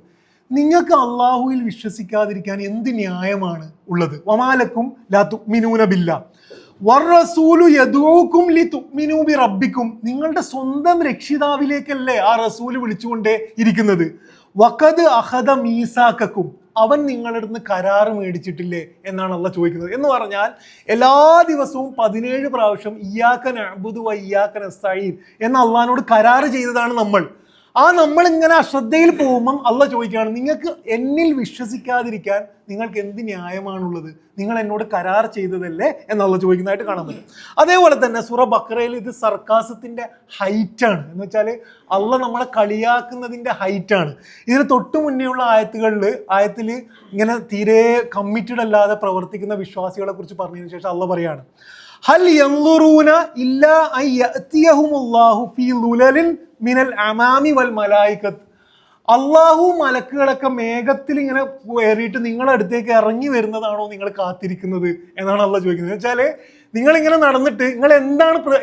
നിങ്ങൾക്ക് അള്ളാഹുവിൽ വിശ്വസിക്കാതിരിക്കാൻ എന്ത് ന്യായമാണ് ഉള്ളത്? വമാലക്കും ലാ തുഅ്മിനൂന ബില്ലാ വറസൂലു യദൂകും ലിതുഅ്മിനൂ ബിറബ്ബിക്കും, നിങ്ങളുടെ സ്വന്തം രക്ഷിതാവിലേക്കല്ലേ ആ റസൂൽ വിളിച്ചുകൊണ്ടേ ഇരിക്കുന്നത്. വഖദ് അഖദ മീസാക്കക്കും, അവൻ നിങ്ങളുടെ അടുത്ത് കരാറ് മേടിച്ചിട്ടില്ലേ എന്നാണ് അള്ളാഹ് ചോദിക്കുന്നത്. എന്ന് പറഞ്ഞാൽ എല്ലാ ദിവസവും 17 പ്രാവശ്യം ഇയ്യാക നഅ്ബുദു വ ഇയ്യാക നസ്തഈൻ എന്ന് അള്ളാഹിനോട് കരാറ് ചെയ്തതാണ് നമ്മൾ. നമ്മളിങ്ങനെ അശ്രദ്ധയിൽ പോകുമ്പം അള്ളാഹ് ചോദിക്കുകയാണ്, നിങ്ങൾക്ക് എന്നിൽ വിശ്വസിക്കാതിരിക്കാൻ നിങ്ങൾക്ക് എന്ത് ന്യായമാണുള്ളത്? നിങ്ങൾ എന്നോട് കരാർ ചെയ്തതല്ലേ എന്നുള്ള ചോദിക്കുന്നതായിട്ട് കാണാൻ പറ്റും. അതേപോലെ തന്നെ സൂറ ബഖറയിൽ ഇത് സർക്കാസത്തിന്റെ ഹൈറ്റാണ്. എന്ന് വെച്ചാൽ അള്ളാഹ് നമ്മളെ കളിയാക്കുന്നതിന്റെ ഹൈറ്റാണ്. ഇതിന് തൊട്ടു മുന്നേയുള്ള ആയത്തിൽ ഇങ്ങനെ തീരെ കമ്മിറ്റഡ് അല്ലാതെ പ്രവർത്തിക്കുന്ന വിശ്വാസികളെ കുറിച്ച് പറഞ്ഞതിന് ശേഷം അള്ളാഹ് പറയാണ്, ഹൽ യൻളുറൂന ഇല്ലാ അൻ യഅതിയഹുമുല്ലാഹു ഫീ ളുലലിൻ മിനൽ അമാമി വൽ മലായികത്ത്. അള്ളാഹു മലക്കുകളൊക്കെ മേഘത്തിൽ ഇങ്ങനെ കയറിയിട്ട് നിങ്ങളുടെ അടുത്തേക്ക് ഇറങ്ങി വരുന്നതാണോ നിങ്ങൾ കാത്തിരിക്കുന്നത് എന്നാണ് അള്ളാഹ് ചോദിക്കുന്നത്. വെച്ചാല് നിങ്ങളിങ്ങനെ നടന്നിട്ട് നിങ്ങൾ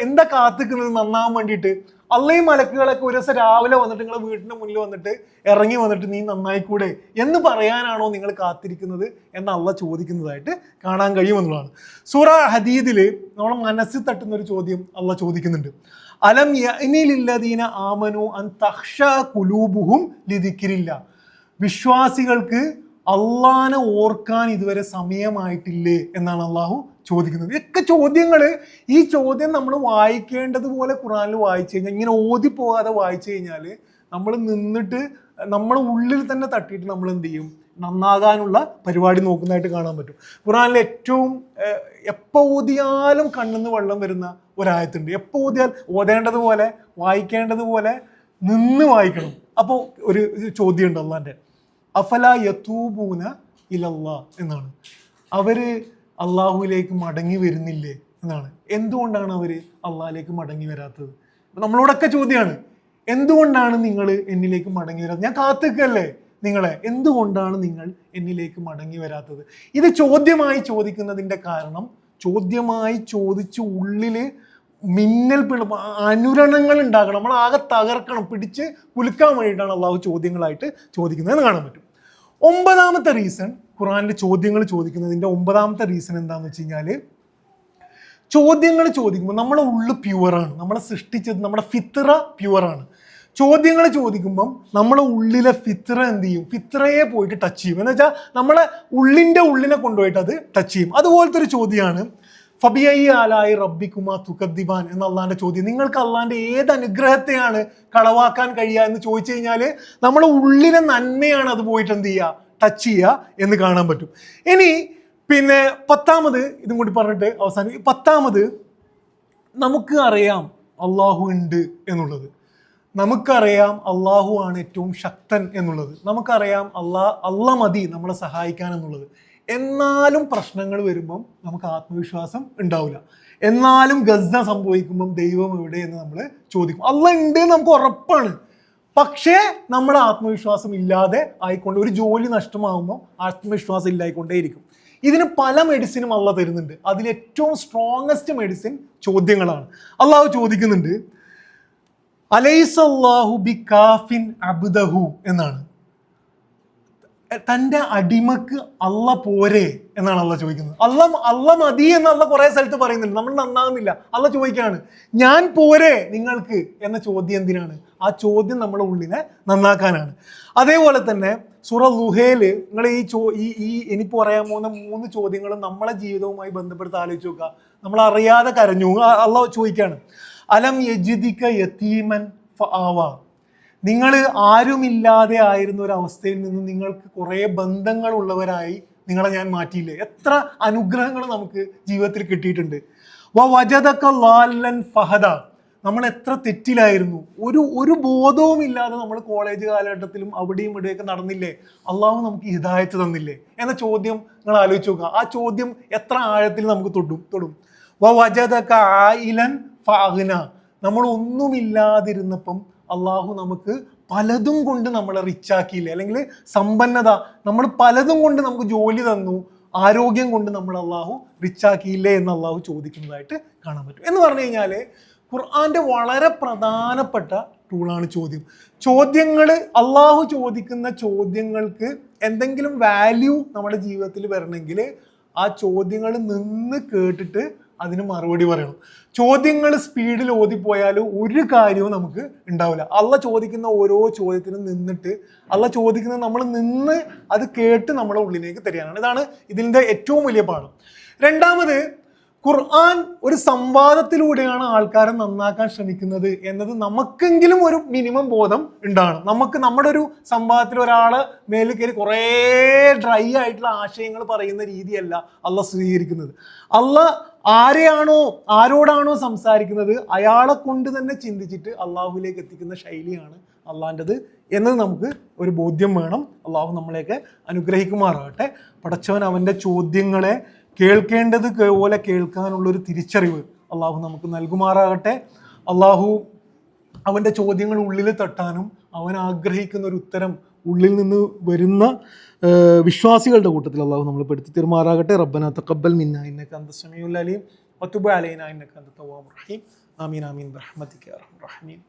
എന്താ കാത്തിക്കുന്നത് നന്നാവാൻ വേണ്ടിയിട്ട്? അള്ളയും മലക്കുകളൊക്കെ ഒരു ദിവസം രാവിലെ വന്നിട്ട് നിങ്ങളെ വീടിന്റെ മുന്നിൽ വന്നിട്ട് ഇറങ്ങി വന്നിട്ട് നീ നന്നായിക്കൂടെ എന്ന് പറയാനാണോ നിങ്ങൾ കാത്തിരിക്കുന്നത് എന്ന് അള്ളാഹ് ചോദിക്കുന്നതായിട്ട് കാണാൻ കഴിയുമെന്നുള്ളതാണ്. സൂറ ഹദീദിൽ നമ്മളെ മനസ്സിൽ തട്ടുന്ന ഒരു ചോദ്യം അള്ളാഹ് ചോദിക്കുന്നുണ്ട്. അലം യഅനി ലില്ലദീന ആമനു അൻ തഖ്ശഅ ഖുലൂബുഹും ലിദിക്രില്ലാ, വിശ്വാസികൾക്ക് അള്ളാനെ ഓർക്കാൻ ഇതുവരെ സമയമായിട്ടില്ലേ എന്നാണ് അള്ളാഹു ചോദിക്കുന്നത്. ഇതൊക്കെ ചോദ്യങ്ങൾ. ഈ ചോദ്യം നമ്മൾ വായിക്കേണ്ടതുപോലെ ഖുറാനിൽ വായിച്ചു കഴിഞ്ഞാൽ, ഇങ്ങനെ ഓതിപ്പോകാതെ വായിച്ചു കഴിഞ്ഞാൽ നമ്മൾ നിന്നിട്ട് നമ്മളെ ഉള്ളിൽ തന്നെ തട്ടിയിട്ട് നമ്മൾ എന്ത് ചെയ്യും, നന്നാകാനുള്ള പരിപാടി നോക്കുന്നതായിട്ട് കാണാൻ പറ്റും. ഖുറാനിൽ ഏറ്റവും എപ്പോൾ ഓതിയാലും കണ്ണിന്ന് വെള്ളം വരുന്ന ഒരായത്തുണ്ട്. എപ്പോൾ ഓതിയാൽ ഓതേണ്ടതുപോലെ വായിക്കേണ്ടതുപോലെ നിന്ന് വായിക്കണം. അപ്പോൾ ഒരു ചോദ്യമുണ്ട് അള്ളാൻ്റെ, അഫല യതൂബൂന ഇലല്ലാ എന്നാണ്. അവർ അള്ളാഹുവിലേക്ക് മടങ്ങി വരുന്നില്ലേ എന്നാണ്. എന്തുകൊണ്ടാണ് അവർ അള്ളാഹിലേക്ക് മടങ്ങി വരാത്തത്? നമ്മളോടൊക്കെ ചോദ്യമാണ്, എന്തുകൊണ്ടാണ് നിങ്ങൾ എന്നിലേക്ക് മടങ്ങി വരാത്തത്? ഞാൻ കാത്തിക്കല്ലേ നിങ്ങളെ, എന്തുകൊണ്ടാണ് നിങ്ങൾ എന്നിലേക്ക് മടങ്ങി വരാത്തത്? ഇത് ചോദ്യമായി ചോദിക്കുന്നതിൻ്റെ കാരണം, ചോദ്യമായി ചോദിച്ച് ഉള്ളിൽ മിന്നൽ അനുരണങ്ങൾ ഉണ്ടാക്കണം, നമ്മളാകെ തകർക്കണം, പിടിച്ച് കുലുക്കാൻ വേണ്ടിയിട്ടാണ് അള്ളാഹു ചോദ്യങ്ങളായിട്ട് ചോദിക്കുന്നതെന്ന് കാണാൻ പറ്റും. 9ാമത്തെ റീസൺ, ഖുറാനിൽ ചോദ്യങ്ങൾ ചോദിക്കുന്നതിൻ്റെ 9ാമത്തെ റീസൺ എന്താണെന്ന് വെച്ച് കഴിഞ്ഞാൽ, ചോദ്യങ്ങൾ ചോദിക്കുമ്പോൾ നമ്മുടെ ഉള്ളു പ്യുവറാണ്, നമ്മളെ സൃഷ്ടിച്ചത്, നമ്മുടെ ഫിത്ര പ്യുവറാണ്. ചോദ്യങ്ങൾ ചോദിക്കുമ്പം നമ്മളെ ഉള്ളിലെ ഫിത്ര എന്ത് ചെയ്യും, ഫിത്രയെ പോയിട്ട് ടച്ച് ചെയ്യും. എന്ന് വെച്ചാൽ നമ്മളെ ഉള്ളിനെ കൊണ്ടുപോയിട്ട് അത് ടച്ച് ചെയ്യും. അതുപോലത്തെ ഒരു ചോദ്യമാണ് ഫബിഐ ആലായി റബ്ബിക്കുമാ തുകദ്ദിബാൻ എന്ന അള്ളാന്റെ ചോദ്യം. നിങ്ങൾക്ക് അള്ളാന്റെ ഏത് അനുഗ്രഹത്തെയാണ് കളവാക്കാൻ കഴിയുക എന്ന് ചോദിച്ചു കഴിഞ്ഞാൽ നമ്മുടെ ഉള്ളിലെ നന്മയാണ് അത് പോയിട്ട് എന്ത് ചെയ്യുക, ടച്ച് ചെയ്യുക എന്ന് കാണാൻ പറ്റും. ഇനി പിന്നെ 10ാമത് ഇതും കൂടി പറഞ്ഞിട്ട് അവസാനം, 10ാമത് നമുക്ക് അറിയാം അള്ളാഹു ഉണ്ട് എന്നുള്ളത്, നമുക്കറിയാം അള്ളാഹു ആണ് ഏറ്റവും ശക്തൻ എന്നുള്ളത്, നമുക്കറിയാം അള്ളാഹ് മതി നമ്മളെ സഹായിക്കാൻ എന്നുള്ളത്. എന്നാലും പ്രശ്നങ്ങൾ വരുമ്പം നമുക്ക് ആത്മവിശ്വാസം ഉണ്ടാവില്ല. എന്നാലും ഗസ്സ സംഭവിക്കുമ്പം ദൈവം എവിടെ എന്ന് നമ്മൾ ചോദിക്കും. അള്ളാഹ് ഉണ്ട് നമുക്ക് ഉറപ്പാണ്, പക്ഷേ നമ്മുടെ ആത്മവിശ്വാസം ഇല്ലാതെ ആയിക്കൊണ്ട്, ഒരു ജോലി നഷ്ടമാകുമ്പോൾ ആത്മവിശ്വാസം ഇല്ലായിക്കൊണ്ടേയിരിക്കും. ഇതിന് പല മെഡിസിനും അള്ളാഹ് തരുന്നുണ്ട്. അതിലേറ്റവും സ്ട്രോങ്ങസ്റ്റ് മെഡിസിൻ ചോദ്യങ്ങളാണ്. അള്ളാഹു ചോദിക്കുന്നുണ്ട്, അലൈസല്ലാഹു ബി കാഫിൻ അബ്ദഹു എന്നാണ്. തൻ്റെ അടിമക്ക് അള്ള പോരെ എന്നാണ് അള്ള ചോദിക്കുന്നത്. അള്ള മതി എന്ന് അള്ള കുറേ സ്ഥലത്ത് പറയുന്നുണ്ട്, നമ്മൾ നന്നാകുന്നില്ല. അള്ള ചോദിക്കുകയാണ്, ഞാൻ പോരെ നിങ്ങൾക്ക് എന്ന ചോദ്യം എന്തിനാണ്? ആ ചോദ്യം നമ്മുടെ ഉള്ളിനെ നന്നാക്കാനാണ്. അതേപോലെ തന്നെ സൂറ ലുഹയില് നിങ്ങൾ ഈ എനിക്ക് പറയാൻ പോകുന്ന 3 ചോദ്യങ്ങളും നമ്മളെ ജീവിതവുമായി ബന്ധപ്പെടുത്തി ആലോചിച്ച് നോക്കുക. നമ്മൾ അറിയാതെ കരഞ്ഞു. അള്ള ചോദിക്കുകയാണ്, അലം യജിദിക യതീമൻ ഫആവ, നിങ്ങൾ ആരുമില്ലാതെ ആയിരുന്ന ഒരു അവസ്ഥയിൽ നിന്ന് നിങ്ങൾക്ക് കുറേ ബന്ധങ്ങൾ ഉള്ളവരായി നിങ്ങളെ ഞാൻ മാറ്റിയില്ലേ? എത്ര അനുഗ്രഹങ്ങൾ നമുക്ക് ജീവിതത്തിൽ കിട്ടിയിട്ടുണ്ട്. വജദക ളാല്ലൻ ഫഹദ, നമ്മൾ എത്ര തെറ്റിലായിരുന്നു, ഒരു ബോധവും ഇല്ലാതെ നമ്മൾ കോളേജ് കാലഘട്ടത്തിലും അവിടെയും ഇവിടെയൊക്കെ നടന്നില്ലേ, അള്ളാഹു നമുക്ക് ഹിദായത്ത് തന്നില്ലേ എന്ന ചോദ്യം നിങ്ങൾ ആലോചിച്ച് നോക്കുക. ആ ചോദ്യം എത്ര ആഴത്തിൽ നമുക്ക് തൊടും. വജദക ആയിലൻ ഫഅഗ്ന, നമ്മൾ ഒന്നുമില്ലാതിരുന്നപ്പം അള്ളാഹു നമുക്ക് പലതും കൊണ്ട് നമ്മളെ റിച്ചാക്കിയില്ലേ, അല്ലെങ്കിൽ സമ്പന്നത, നമ്മൾ പലതും കൊണ്ട് നമുക്ക് ജോലി തന്നു, ആരോഗ്യം കൊണ്ട് നമ്മൾ അള്ളാഹു റിച്ചാക്കിയില്ലേ എന്ന് അള്ളാഹു ചോദിക്കുന്നതായിട്ട് കാണാൻ പറ്റും. എന്ന് പറഞ്ഞു കഴിഞ്ഞാൽ ഖുർആന്റെ വളരെ പ്രധാനപ്പെട്ട ടൂളാണ് ചോദ്യം. ചോദ്യങ്ങൾ, അള്ളാഹു ചോദിക്കുന്ന ചോദ്യങ്ങൾക്ക് എന്തെങ്കിലും വാല്യൂ നമ്മുടെ ജീവിതത്തിൽ വരണമെങ്കിൽ ആ ചോദ്യങ്ങൾ നിന്ന് കേട്ടിട്ട് അതിന് മറുപടി പറയണം. ചോദ്യങ്ങൾ സ്പീഡിൽ ഓതിപ്പോയാൽ ഒരു കാര്യവും നമുക്ക് ഉണ്ടാവില്ല. അള്ള ചോദിക്കുന്ന ഓരോ ചോദ്യത്തിനും നിന്നിട്ട്, അള്ള ചോദിക്കുന്നത് നമ്മൾ നിന്ന് അത് കേട്ട് നമ്മുടെ ഉള്ളിലേക്ക് തരികയാണ്. ഇതാണ് ഇതിൻ്റെ ഏറ്റവും വലിയ പാഠം. 2ാമത്, ഖുർആൻ ഒരു സംവാദത്തിലൂടെയാണ് ആൾക്കാരെ നന്നാക്കാൻ ശ്രമിക്കുന്നത് എന്നത് നമുക്കെങ്കിലും ഒരു മിനിമം ബോധം ഉണ്ടാകണം. നമുക്ക് നമ്മുടെ ഒരു സംവാദത്തിൽ ഒരാളെ മേലിൽ കയറി കുറേ ഡ്രൈ ആയിട്ടുള്ള ആശയങ്ങൾ പറയുന്ന രീതിയല്ല അള്ളാഹ് സ്വീകരിക്കുന്നത്. അള്ളാഹ് ആരോടാണോ സംസാരിക്കുന്നത് അയാളെ കൊണ്ട് തന്നെ ചിന്തിച്ചിട്ട് അള്ളാഹുവിലേക്ക് എത്തിക്കുന്ന ശൈലിയാണ് അള്ളാഹിൻ്റെത് എന്നത് നമുക്ക് ഒരു ബോധ്യം വേണം. അള്ളാഹു നമ്മളെയൊക്കെ അനുഗ്രഹിക്കുമാറാകട്ടെ. പടച്ചവൻ അവൻ്റെ ചോദ്യങ്ങളെ കേൾക്കേണ്ടത് പോലെ കേൾക്കാനുള്ളൊരു തിരിച്ചറിവ് അള്ളാഹു നമുക്ക് നൽകുമാറാകട്ടെ. അള്ളാഹു അവൻ്റെ ചോദ്യങ്ങൾ ഉള്ളിൽ തട്ടാനും അവൻ ആഗ്രഹിക്കുന്ന ഒരു ഉത്തരം ഉള്ളിൽ നിന്ന് വരുന്ന വിശ്വാസികളുടെ കൂട്ടത്തിൽ അള്ളാഹു നമ്മൾ പെടുത്തി തീർമാറാകട്ടെ. റബ്ബന തഖബ്ബൽ മിന്നാ ഇന്നക അൻത സമീഉൽ അലീം വതുബ് അലൈനാ ഇന്നക അൻത തവ്വാബുർ റഹീം. ആമീൻ ആമീൻ ബിറഹ്മതിക യാ അർഹമർ റഹീമീൻ.